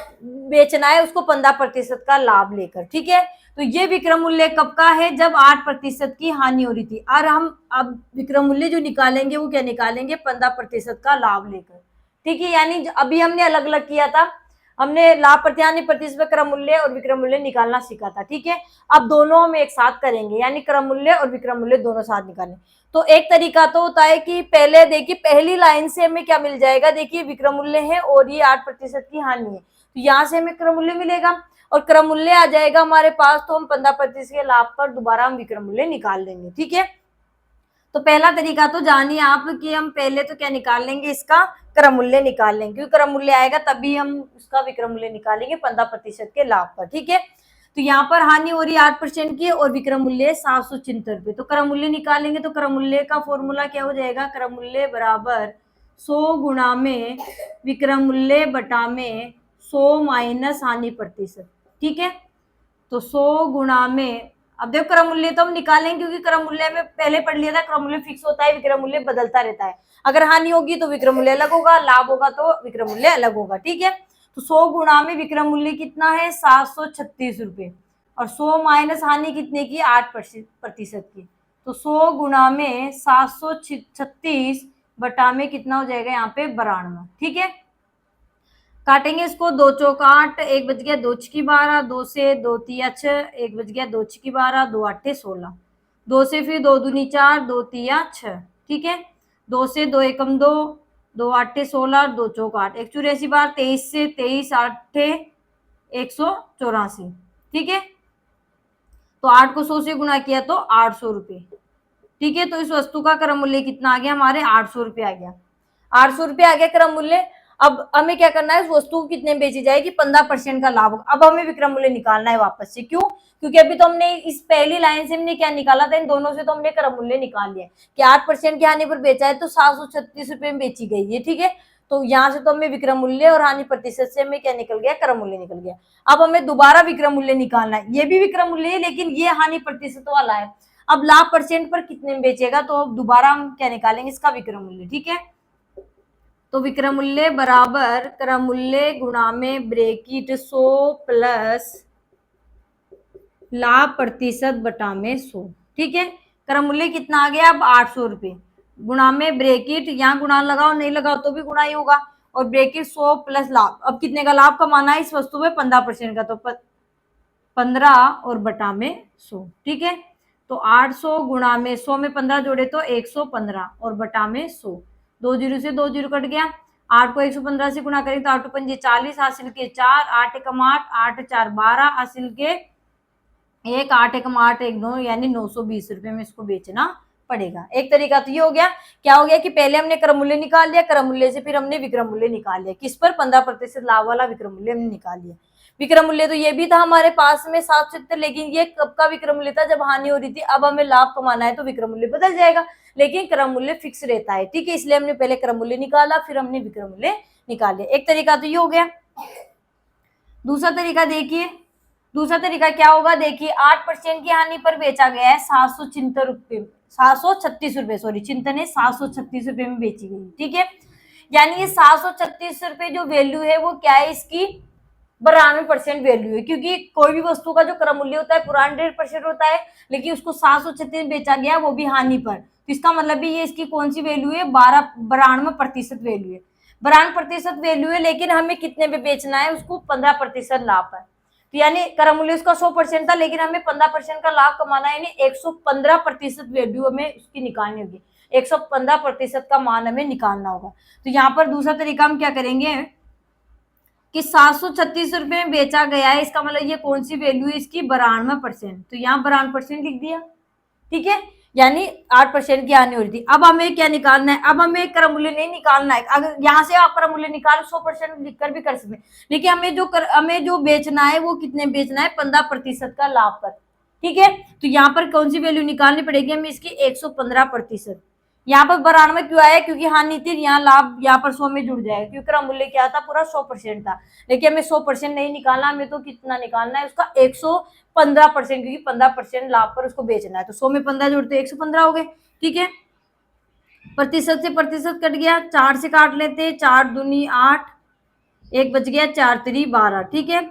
बेचना है उसको 15% का लाभ लेकर। ठीक है, तो ये विक्रय मूल्य कब का है, जब 8% की हानि हो रही थी। और हम अब विक्रय मूल्य जो निकालेंगे वो क्या निकालेंगे, 15% का लाभ लेकर। ठीक है, यानी अभी हमने अलग अलग किया था, हमने लाभ प्रतिहानि प्रतिस्पर्धी क्रय मूल्य और विक्रय मूल्य निकालना सीखा था। ठीक है, अब दोनों हम एक साथ करेंगे, यानी क्रय मूल्य और विक्रय मूल्य दोनों साथ निकालें। तो एक तरीका तो होता है कि पहले देखिए पहली लाइन से हमें क्या मिल जाएगा, देखिए विक्रय मूल्य है और ये 8% की हानि है, तो यहाँ से हमें क्रय मूल्य मिलेगा और क्रय मूल्य आ जाएगा हमारे पास, तो हम 15% के लाभ पर दोबारा हम विक्रय मूल्य निकाल लेंगे। ठीक है, तो पहला तरीका तो जानिए आप कि हम पहले तो क्या निकाल लेंगे, इसका क्रय मूल्य निकाल लेंगे, क्योंकि क्रय मूल्य आएगा तभी हम उसका विक्रय मूल्य निकालेंगे 15% के लाभ पर। ठीक है, तो यहाँ पर हानि हो रही है 8% की और विक्रय मूल्य है 776 रुपए, तो क्रय मूल्य निकालेंगे तो क्रय मूल्य का फॉर्मूला क्या हो जाएगा, क्रय मूल्य बराबर 100 गुणा में विक्रय मूल्य बटा में 100 माइनस हानि प्रतिशत। ठीक है, तो 100 गुणा में, अब देखो क्रय मूल्य तो हम निकालेंगे क्योंकि क्रय मूल्य में पहले पढ़ लिया था, क्रय मूल्य फिक्स होता है, विक्रय मूल्य बदलता रहता है। अगर हानि होगी तो विक्रय मूल्य अलग होगा, लाभ होगा तो विक्रय मूल्य अलग होगा। ठीक है, तो 100 गुणा में विक्रय मूल्य कितना है, 736 रुपए, और 100 माइनस हानि कितने की, 8% की, तो 100 गुणा में 736 बटा में कितना हो जाएगा यहाँ पे 92। ठीक है, काटेंगे इसको, 2 चौक 8, 1 बज गया, 2 छकी 12, 2 से 2 तिया 6, 1 बज गया, 2 छकी 12, 2 आठे 16, 2 से फिर 2 दूनी 4, 2 तिया 6। ठीक है, 2 से 2 एकम 2, 2 आठे 16, 2 चौक 8, 184 बार, 23 से 23 आठे 184। ठीक है, तो 8 को 100 से गुना किया तो 800 रुपये। ठीक है, तो इस वस्तु का क्रय मूल्य कितना आ गया हमारे, 800 रुपये आ गया, 800 रुपये आ गया क्रय मूल्य। अब हमें क्या करना है, उस वस्तु को कितने बेची जाएगी, 15% का लाभ होगा। अब हमें विक्रय मूल्य निकालना है वापस से, क्यों, क्योंकि अभी तो हमने इस पहली लाइन से हमने क्या निकाला था, इन दोनों से तो हमने क्रय मूल्य निकाल लिया कि 8% की हानि पर बेचा है तो 736 रुपये में बेची गई है। ठीक है, तो यहाँ से तो हमें विक्रय मूल्य और हानि प्रतिशत से हमें क्या निकल गया, क्रय मूल्य निकल गया। अब हमें दोबारा विक्रय मूल्य निकालना है, ये भी विक्रय मूल्य है लेकिन ये हानि प्रतिशत वाला है। अब लाभ परसेंट पर कितने में बेचेगा, तो अब दोबारा हम क्या निकालेंगे, इसका विक्रय मूल्य। ठीक है, तो विक्रय मूल्य बराबर क्रय मूल्य गुणा में ब्रैकेट 100 प्लस लाभ प्रतिशत बटा में 100। ठीक है, क्रय मूल्य कितना आ गया, अब 800 रुपये, गुणा में ब्रैकेट, यहाँ गुणा लगाओ नहीं लगाओ तो भी गुणा ही होगा, और ब्रैकेट 100 प्लस लाभ। अब कितने का लाभ कमाना है इस वस्तु में, 15% का, तो 15 और बटा में 100, ठीक है। तो 800 गुणा में 100 में 15 जोड़े तो 115 और बटा में 100, 2 जीरो से 2 जीरो कट गया। 8 को 115 से गुणा करें तो 8 पंजे 40, हासिल के 4, 8 एकम 8, 8 4 12, हासिल के 1, 8 एकम 8 1 9, यानी 920 रुपए में इसको बेचना पड़ेगा। एक तरीका तो ये हो गया। क्या हो गया कि पहले हमने क्रम मूल्य निकाल लिया, क्रम मूल्य से फिर हमने विक्रम मूल्य निकाल लिया, किस पर 15% लाभ वाला विक्रम मूल्य हमने निकाल लिया। विक्रम मूल्य तो ये भी था हमारे पास में 770, लेकिन ये कब का विक्रम मूल्य था, जब हानि हो रही थी। अब हमें लाभ कमाना है तो विक्रम मूल्य बदल जाएगा, लेकिन क्रम मूल्य फिक्स रहता है, ठीक है। इसलिए हमने पहले क्रम मूल्य निकाला, फिर हमने विक्रम मूल्य निकाल लिया। एक तरीका तो ये हो गया। दूसरा तरीका देखिए, दूसरा तरीका क्या होगा, देखिए 8% की हानि पर बेचा गया है 736 रुपए, 736 रुपए, सॉरी चिंतन है 736 रुपए में बेची गई, ठीक है। यानी ये 736 रुपए जो वैल्यू है वो क्या है, इसकी 92% वैल्यू है, क्योंकि कोई भी वस्तु का जो क्रम मूल्य होता है पुराना 1.5% होता है, लेकिन उसको 736 बेचा गया, वो भी हानि पर। तो इसका मतलब भी ये इसकी कौन सी वैल्यू है, 92% वैल्यू है, 92% वैल्यू है, लेकिन हमें कितने पे बेचना है उसको, 15% लाभ पर। तो यानी क्रम मूल्य उसका 100% था, लेकिन हमें 15% का लाभ कमाना है, यानी 115% वैल्यू हमें उसकी निकालनी होगी, 115% का मान हमें निकालना होगा। तो यहाँ पर दूसरा तरीका हम क्या करेंगे कि 736 रुपए में बेचा गया है, इसका मतलब ये कौन सी वैल्यू है इसकी, 92%। तो यहाँ 92% लिख दिया, ठीक है। यानी 8% की हानि हो रही थी। अब हमें क्या निकालना है, अब हमें क्रम मूल्य नहीं निकालना है। अगर यहाँ से आप क्रम मूल्य निकाल 100% लिखकर भी कर सकते हैं, लेकिन हमें जो बेचना है वो कितने बेचना है, 15% का लाभ पर, ठीक है। तो यहाँ पर कौन सी वैल्यू निकालनी पड़ेगी हमें इसकी, 115%। यहाँ पर 92 क्यों आया, क्योंकि हानि थी, यहाँ लाभ यहाँ पर 100 में जुड़ जाएगा, क्योंकि क्रम मूल्य क्या था, पूरा 100% था। लेकिन हमें 100% नहीं निकालना, हमें तो कितना निकालना है उसका, 115%, क्योंकि 15% लाभ पर उसको बेचना है। तो 100 में 15 जोड़ते 115 हो गए, ठीक है। प्रतिशत से प्रतिशत कट गया, 4 से काट लेते, 4 दूनी 8, 1 बच गया, 4 3 12, ठीक है।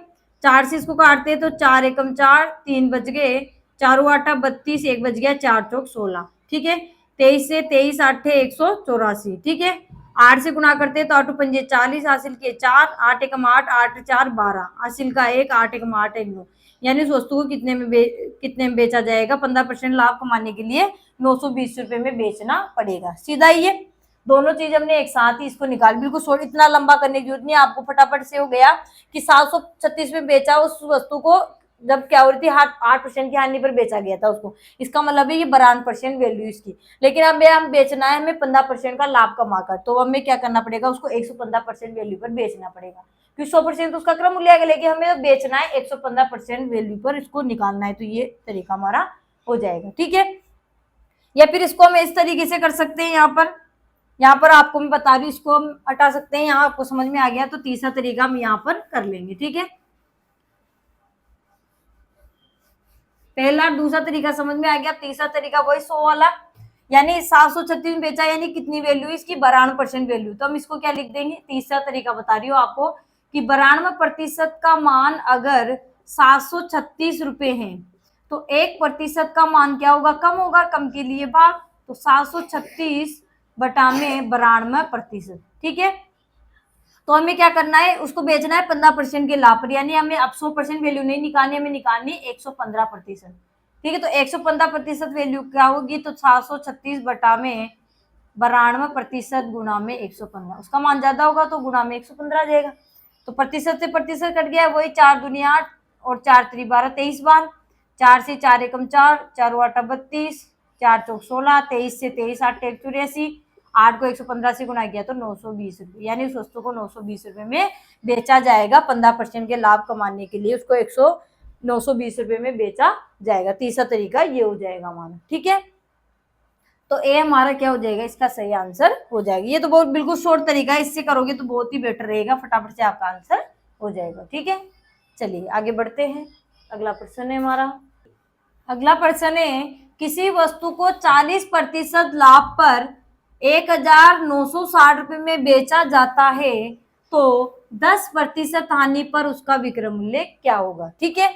4 से इसको काटते तो 4 एकम 4, 3 बच गए, 4 8 32, 1 बच गया, 4 चौक 16, ठीक है। 23 से 23 8 184, ठीक है। 8 से गुणा करते तो 8 पंजे 40, हासिल के 4, 8 एकम 8, 8 4 12, हासिल का 1, 8 एकम 8 1 9, यानी उस वस्तु को कितने में बेचा जाएगा, 15% लाभ कमाने के लिए 920 रुपए में बेचना पड़ेगा। सीधा ये दोनों चीज हमने एक साथ ही इसको निकाल, बिल्कुल सोच इतना लंबा करने की जरूरत नहीं, आपको फटाफट से हो गया कि 736 में बेचा उस वस्तु को, जब क्या हो रही थी, 8% की हानि पर बेचा गया था उसको, इसका मतलब है ये 92% वैल्यू इसकी। लेकिन हमें हम बेचना है हमें 15% का लाभ कमाकर, तो हमें क्या करना पड़ेगा, उसको 115% वैल्यू पर बेचना पड़ेगा, क्योंकि 100% तो उसका क्रम मूल्य आएगा, लेकिन हमें बेचना है 115% वैल्यू पर इसको निकालना है। तो ये तरीका हमारा हो जाएगा, ठीक है। या फिर इसको हम इस तरीके से कर सकते हैं, यहाँ पर आपको मैं बता रही हूँ, इसको हम हटा सकते हैं, यहाँ आपको समझ में आ गया तो तीसरा तरीका हम यहाँ पर कर लेंगे, ठीक है। पहला दूसरा तरीका समझ में आ गया, तीसरा तरीका वही 100 वाला, यानी 736 में बेचा, यानी कितनी वैल्यू इसकी, 92% वैल्यू। तो हम इसको क्या लिख देंगे, तीसरा तरीका बता रही हूँ आपको कि 92% का मान अगर 736 रुपए है, तो 1% का मान क्या होगा, कम होगा, कम के लिए भाग, तो 736 बटा में 92%, ठीक है। तो हमें क्या करना है, उसको बेचना है 15% के लाभ पर, यानी हमें अब 100% वैल्यू नहीं निकालनी, हमें निकालनी 115%, ठीक है। तो 115% वैल्यू क्या होगी, तो 736 बटा में 92% गुणा में 115, उसका मान ज्यादा होगा तो गुणा में 115 आ जाएगा। तो प्रतिशत से प्रतिशत कट गया, वही 4 दूनी 8 और 4 3 12, 23 बार, 4 से 4 एकम 4, 4 8 32, 4 चौक 16, 23 से 23 8 1 84, 8 को 115 से गुणा किया तो 920 रुपए, यानी उस वस्तु को 920 रुपए में बेचा जाएगा। 15% के लाभ कमाने के लिए उसको 920 रुपए में बेचा जाएगा। तीसरा तरीका ये हो जाएगा हमारा, ठीक है। तो ए हमारा क्या हो जाएगा, इसका सही आंसर हो जाएगा। ये तो बहुत बिल्कुल शॉर्ट तरीका है, इससे करोगे तो बहुत ही बेटर रहेगा, फटाफट से आपका आंसर हो जाएगा, ठीक है। चलिए आगे बढ़ते हैं, अगला प्रश्न है हमारा। अगला प्रश्न है, किसी वस्तु को 40% लाभ पर 1960 रुपए में बेचा जाता है, तो 10% हानि पर उसका विक्रय मूल्य क्या होगा, ठीक है।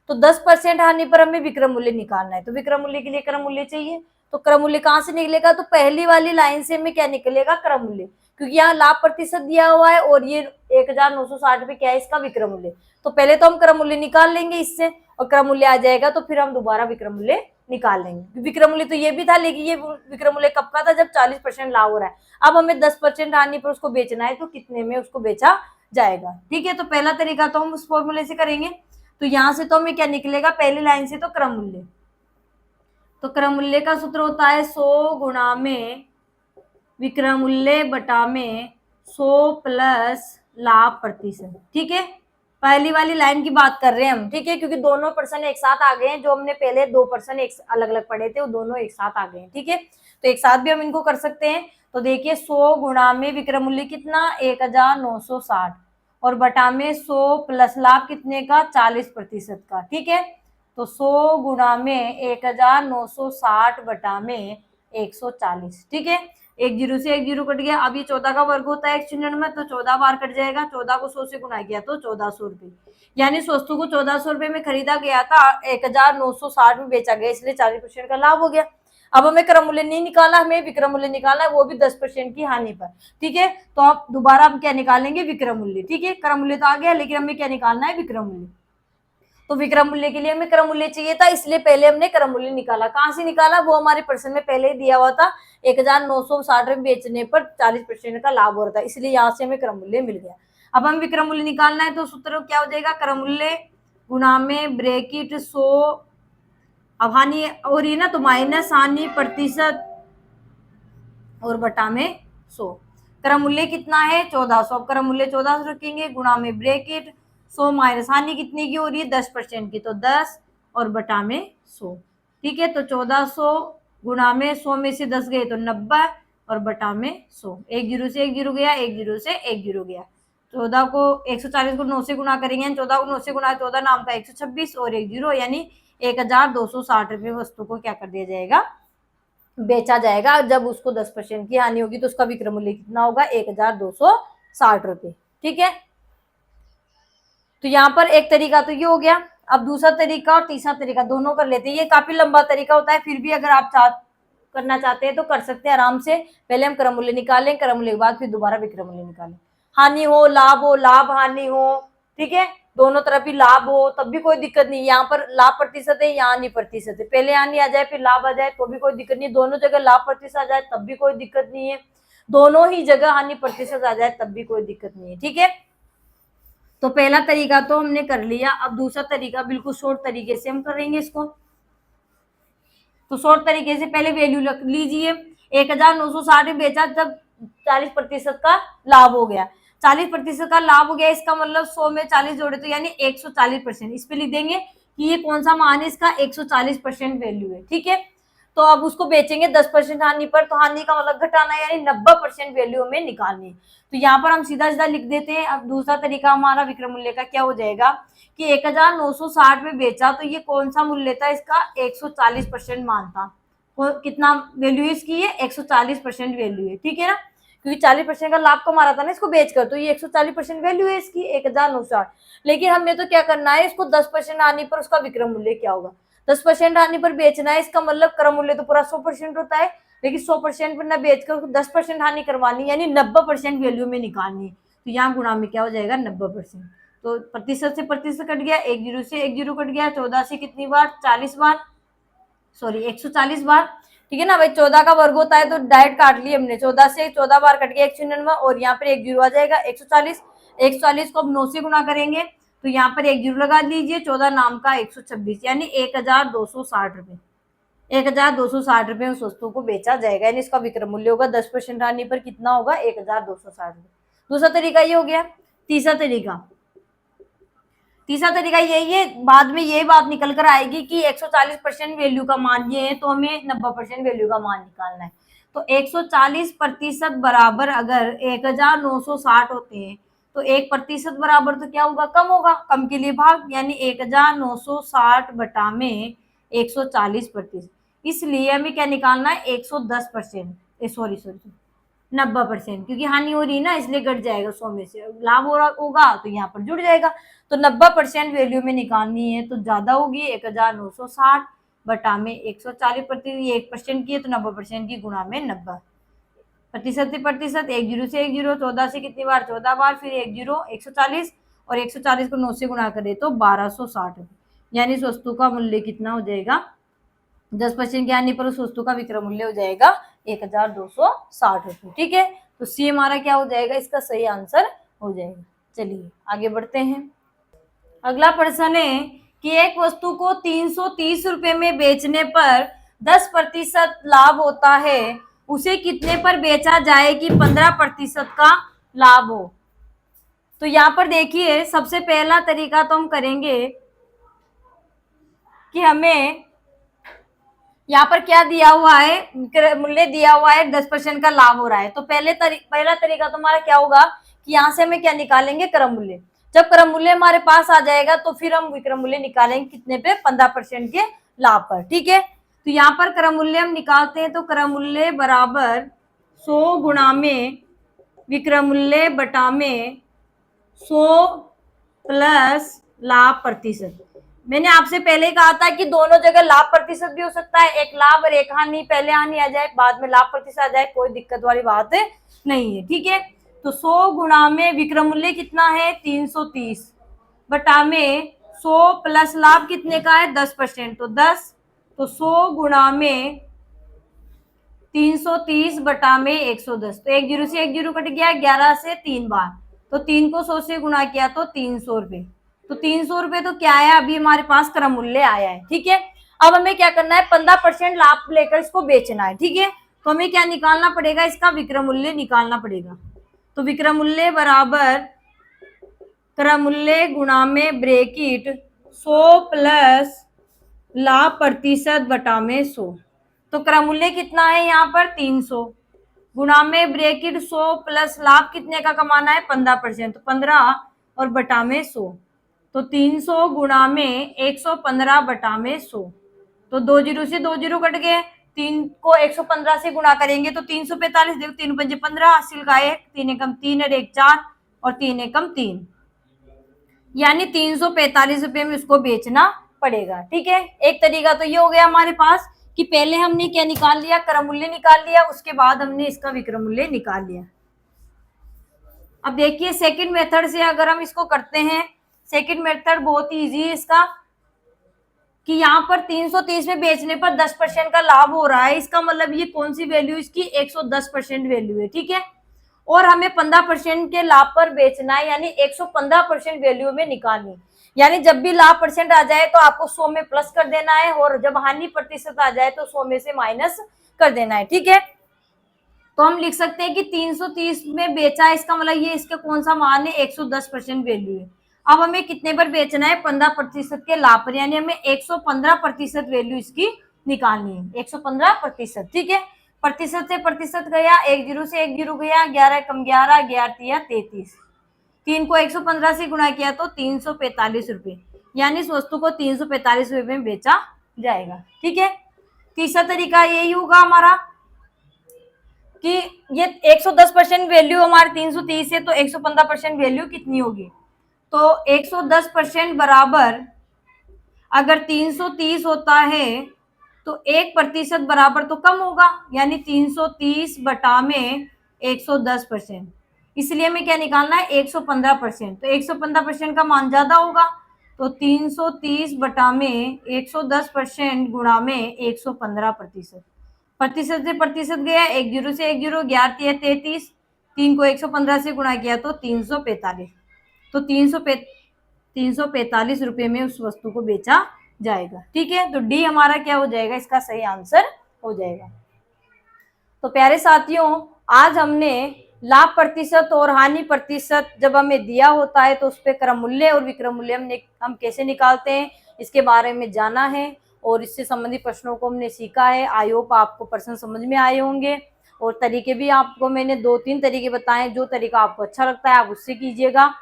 तो 10% हानि पर हमें विक्रय मूल्य निकालना है, तो विक्रय मूल्य के लिए क्रम मूल्य चाहिए, तो क्रम मूल्य कहां से निकलेगा, तो पहली वाली लाइन से हमें क्या निकलेगा, क्रम मूल्य, क्योंकि यहाँ लाभ प्रतिशत दिया हुआ है और ये 1960 रुपए क्या है इसका विक्रय मूल्य। तो पहले तो हम क्रम मूल्य निकाल लेंगे इससे, और क्रम मूल्य आ जाएगा तो फिर हम दोबारा विक्रम मूल्य निकाल लेंगे। विक्रम मूल्य तो ये भी था, लेकिन ये विक्रम मूल्य कब का था, जब 40% लाभ हो रहा है। अब हमें 10% हानि पर उसको बेचना है, तो कितने में उसको बेचा जाएगा। ठीक है, तो पहला तरीका तो हम उस फॉर्मूले से करेंगे। तो यहां से तो हमें क्या निकलेगा, पहली लाइन से तो क्रम मूल्य, तो क्रम मूल्य का सूत्र होता है 100 गुणा में विक्रम मूल्य बटा में 100 प्लस लाभ प्रतिशत। ठीक है, पहली वाली लाइन की बात कर रहे हैं हम। ठीक है, क्योंकि दोनों पर्सन एक साथ आ गए हैं, जो हमने पहले दो पर्सन एक अलग अलग पढ़े थे वो दोनों एक साथ आ गए हैं। ठीक है, तो एक साथ भी हम इनको कर सकते हैं। तो देखिए 100 गुणा में विक्रम मूल्य कितना 1960 और बटा में 100 प्लस लाभ कितने का 40% का। ठीक है, तो 100 गुणा में 1960 बटा में 140। ठीक है, एक जीरो से एक जीरो कट गया। अब ये 14 का वर्ग होता है 100 में, तो 14 बार कट जाएगा। 14 को 100 से गुणा किया तो 1400 रुपए, यानी इस वस्तु को 1400 रुपए में खरीदा गया था, 1960 में बेचा गया, इसलिए 40% का लाभ हो गया। अब हमें क्रम मूल्य नहीं निकाला, हमें विक्रम मूल्य निकालना है, वो भी 10% की हानि पर। ठीक है, तो आप दोबारा हम क्या निकालेंगे, विक्रम मूल्य। ठीक है, क्रम मूल्य तो आ गया, लेकिन हमें क्या निकालना है, विक्रम मूल्य। तो विक्रम मूल्य के लिए हमें क्रम मूल्य चाहिए था, इसलिए पहले हमने क्रम मूल्य निकाला। कहां से निकाला, वो हमारे प्रश्न में पहले ही दिया हुआ था, 1960 में बेचने पर 40% का लाभ हो रहा था, इसलिए यहाँ से हमें क्रम मूल्य मिल गया। अब हम विक्रम मूल्य निकालना है, तो सूत्र क्या हो जाएगा, क्रम मूल्य गुणा में ब्रैकेट 100, अब हानि हो रही है ना, तो माइनस हानि प्रतिशत और बटा में 100। क्रम मूल्य कितना है 1400, अब क्रम मूल्य 1400 रखेंगे, गुणा में ब्रैकेट 100 माइनस हानि कितने की हो रही है 10% की, तो 10 और बटा में 100। ठीक है, तो 1400 गुणा में 100 में से 10 गए तो 90 और बटा में 100। एक जीरो से एक जीरो गया, एक जीरो से एक जीरो गया। 14 को 140 को 9 से गुणा करेंगे, 14 को 9 से गुणा 14 नाम का 126 और एक जीरो, यानी 1260 रुपये वस्तु को क्या कर दिया जाएगा, बेचा जाएगा। जब उसको 10% की हानि होगी तो उसका विक्रय मूल्य कितना होगा, 1260 रुपये। ठीक है, तो यहाँ पर एक तरीका तो ये हो गया। अब दूसरा तरीका और तीसरा तरीका दोनों कर लेते हैं। ये काफी लंबा तरीका होता है, फिर भी अगर आप करना चाहते हैं तो कर सकते हैं आराम से। पहले हम क्रम मूल्य निकालें, क्रम मूल्य के बाद फिर दोबारा विक्रय मूल्य निकालें। हानि हो, लाभ हानि हो, ठीक है, दोनों तरफ ही लाभ हो तब भी कोई दिक्कत नहीं। यहाँ पर लाभ प्रतिशत है, यहाँ हानि प्रतिशत है, पहले हानि आ जाए फिर लाभ आ जाए तो भी कोई दिक्कत नहीं। दोनों जगह लाभ प्रतिशत आ जाए तब भी कोई दिक्कत नहीं है, दोनों ही जगह हानि प्रतिशत आ जाए तब भी कोई दिक्कत नहीं है। ठीक है, तो पहला तरीका तो हमने कर लिया। अब दूसरा तरीका बिल्कुल शॉर्ट तरीके से हम करेंगे इसको। तो शॉर्ट तरीके से पहले वैल्यू रख लीजिए, 1960 में बेचा, जब 40% का लाभ हो गया। 40% का लाभ हो गया, इसका मतलब 100 में 40 जोड़े तो यानी 140%। इस पे लिख देंगे कि ये कौन सा मान है, इसका 140% वैल्यू है। ठीक है, तो अब उसको बेचेंगे 10% हानि पर, तो हानि का मतलब घटाना, यानी 90% वैल्यू हमें निकालनी है। तो यहाँ पर हम सीधा सीधा लिख देते हैं। अब दूसरा तरीका हमारा विक्रय मूल्य का क्या हो जाएगा कि 1960 में बेचा, तो ये कौन सा मूल्य था, इसका 140% मान था। कितना वैल्यू है इसकी, ये 140% वैल्यू है। ठीक है ना, क्योंकि 40% का लाभ को मारा था ना इसको बेचकर, तो ये 140% वैल्यू है इसकी 1960। लेकिन हमें तो क्या करना है, इसको 10% आने पर उसका विक्रय मूल्य क्या होगा, 10% आने पर बेचना है। इसका मतलब क्रम मूल्य तो पूरा 100% होता है, लेकिन 100% पर न बेचकर उसको 10% हानि करवानी, यानी 90% वैल्यू में निकालनी है। तो यहाँ गुणा में क्या हो जाएगा 90%। तो प्रतिशत से प्रतिशत कट गया, एक जीरो से एक जीरो कट गया, 14 से कितनी बार 40 बार, सॉरी 140 बार। ठीक है ना भाई, 14 का वर्ग होता है तो डायरेक्ट काट लिया हमने, 14 से 14 बार कट गया 199 और यहाँ पर एक जीरो आ जाएगा 140। 140 को अब 9 से गुणा करेंगे तो यहाँ पर एक जीरो लगा दीजिए, 14 नाम का 126, यानी 1260 रुपए। 1260 रुपए उस वस्तु को बेचा जाएगा, यानी इसका विक्रय मूल्य होगा 10% हानि पर कितना होगा 1260 रुपए। दूसरा तरीका ये हो गया। तीसरा तरीका यही है, बाद में ये बात निकल कर आएगी कि 140% वैल्यू का मान ये है, तो हमें 90% वैल्यू का मान निकालना है। तो 140% बराबर अगर 1960 होते हैं तो 1% बराबर तो क्या होगा, कम होगा, कम के लिए भाग, यानी 1960 बटा में 140%। इसलिए हमें क्या निकालना है 110%, सॉरी 90%, क्योंकि हानि हो रही है ना इसलिए घट जाएगा 100 में से, लाभ हो रहा होगा तो यहाँ पर जुड़ जाएगा। तो 90% वैल्यू में निकालनी है तो ज्यादा होगी, 1960 बटा में 140%, ये 1% की है तो 90% की, गुणा में 90 प्रतिशत से प्रतिशत, एक जीरो से एक जीरो, 14 से कितनी बार 14 बार, फिर एक जीरो 140 और 140 को 9 से गुणा करे तो 1260 रुपये। यानी उस वस्तु का मूल्य कितना हो जाएगा, 10% के आने पर उस वस्तु का विक्रय मूल्य हो जाएगा 1260 रुपये। ठीक है, तो सी हमारा क्या हो जाएगा, इसका सही आंसर हो जाएगा। चलिए आगे बढ़ते हैं। अगला प्रश्न है कि एक वस्तु को 330 रुपए में बेचने पर 10% लाभ होता है, उसे कितने पर बेचा जाए कि 15% का लाभ हो। तो यहाँ पर देखिए, सबसे पहला तरीका तो हम करेंगे कि हमें यहाँ पर क्या दिया हुआ है, मूल्य दिया हुआ है, 10% का लाभ हो रहा है। तो पहला तरीका तो हमारा क्या होगा कि यहाँ से हमें क्या निकालेंगे, क्रम मूल्य। जब क्रम मूल्य हमारे पास आ जाएगा तो फिर हम विक्रम मूल्य निकालेंगे कितने पे, 15% के लाभ पर। ठीक है, तो यहाँ पर क्रम मूल्य हम निकालते हैं, तो क्रम मूल्य बराबर 100 गुणा में विक्रम मूल्य बटा में 100 प्लस लाभ प्रतिशत। मैंने आपसे पहले कहा था कि दोनों जगह लाभ प्रतिशत भी हो सकता है, एक लाभ और एक हानि, पहले हानि आ जाए बाद में लाभ प्रतिशत आ जाए, कोई दिक्कत वाली बात नहीं है। ठीक है, तो 100 गुणा में विक्रय मूल्य कितना है 330 बटा में 100 प्लस लाभ कितने का है 10%, तो 10, तो 100 गुणा में 330 बटा में 110, तो 1 जीरो से 1 जीरो कट गया, 11 से 3 बार, तो 3 को 100 से गुणा किया तो 300 रुपए। तो 300 रुपए तो क्या है, अभी हमारे पास क्रम मूल्य आया है। ठीक है, अब हमें क्या करना है, 15% लाभ लेकर इसको बेचना है। ठीक है, तो हमें क्या निकालना पड़ेगा, इसका विक्रय मूल्य निकालना पड़ेगा। तो विक्रय मूल्य बराबर क्रम मूल्य गुणा में ब्रैकेट 100 प्लस लाभ प्रतिशत बटा में 100। तो क्रम मूल्य कितना है यहाँ पर 300 गुणा में ब्रैकेट 100 प्लस लाभ कितने का कमाना है 15%, तो 15 और बटा में 100, तो 300 गुणा में 115 बटा में 100, तो 2 जीरो से 2 जीरो कट गए, 3 को 115 से गुणा करेंगे तो 345, देखो 3 पंजे 15, हासिल का 1, 3 एकम 3 और 1 4 और 3 एकम 3, यानी 345 रुपए में उसको बेचना पड़ेगा। ठीक है, एक तरीका तो ये हो गया हमारे पास कि पहले हमने क्या निकाल लिया, क्रम मूल्य निकाल लिया, उसके बाद हमने इसका विक्रय मूल्य निकाल लिया। अब देखिए सेकंड मेथड से अगर हम इसको करते हैं, सेकंड मेथड बहुत ही इजी है इसका, कि यहाँ पर 330 में बेचने पर 10% का लाभ हो रहा है, इसका मतलब ये कौन सी वैल्यू, इसकी 110% वैल्यू है। ठीक है, और हमें 15% के लाभ पर बेचना है, यानी 115% वैल्यू में निकालनी, यानी जब भी लाभ परसेंट आ जाए तो आपको 100 में प्लस कर देना है, और जब हानि प्रतिशत आ जाए तो 100 में से माइनस कर देना है। ठीक है, तो हम लिख सकते हैं कि 330 में बेचा है, इसका मतलब ये इसका कौन सा मान है, 110% वैल्यू है। अब हमें कितने पर बेचना है, 15% के लाभ पर, यानी हमें 115% वैल्यू इसकी निकालनी है, 115%। ठीक है, प्रतिशत से प्रतिशत गया, 1 जीरो से 1 जीरो गया, 11 कम 11, 11 33, 3 को 115 से गुणा किया तो 345 रुपए, यानी इस वस्तु को 345 रुपए में बेचा जाएगा। ठीक है, तीसरा तरीका यही होगा हमारा कि ये 110% वैल्यू हमारे 330 है, तो 115% वैल्यू कितनी होगी, तो 110% बराबर अगर 330 होता है तो 1% बराबर तो कम होगा, यानी 330 बटा में 110%, इसलिए हमें क्या निकालना है 115%, तो 115% का मान ज्यादा होगा, तो 330 बटा में 110% गुणा में 115%, प्रतिशत से प्रतिशत गया, 1 जीरो से 1 जीरो, 11 33, 3 को 115 से गुणा किया तो 345, तो 345 रुपए में उस वस्तु को बेचा जाएगा। ठीक है, तो डी हमारा क्या हो जाएगा, इसका सही आंसर हो जाएगा। तो प्यारे साथियों, आज हमने लाभ प्रतिशत और हानि प्रतिशत जब हमें दिया होता है तो उस पर क्रम मूल्य और विक्रय मूल्य हम कैसे निकालते हैं इसके बारे में जाना है, और इससे संबंधित प्रश्नों को हमने सीखा है। आई होप आपको प्रश्न समझ में आए होंगे, और तरीके भी आपको मैंने 2-3 तरीके बताए, जो तरीका आपको अच्छा लगता है आप उससे कीजिएगा।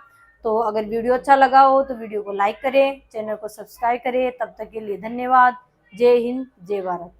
तो अगर वीडियो अच्छा लगा हो तो वीडियो को लाइक करें, चैनल को सब्सक्राइब करें। तब तक के लिए धन्यवाद। जय हिंद, जय भारत।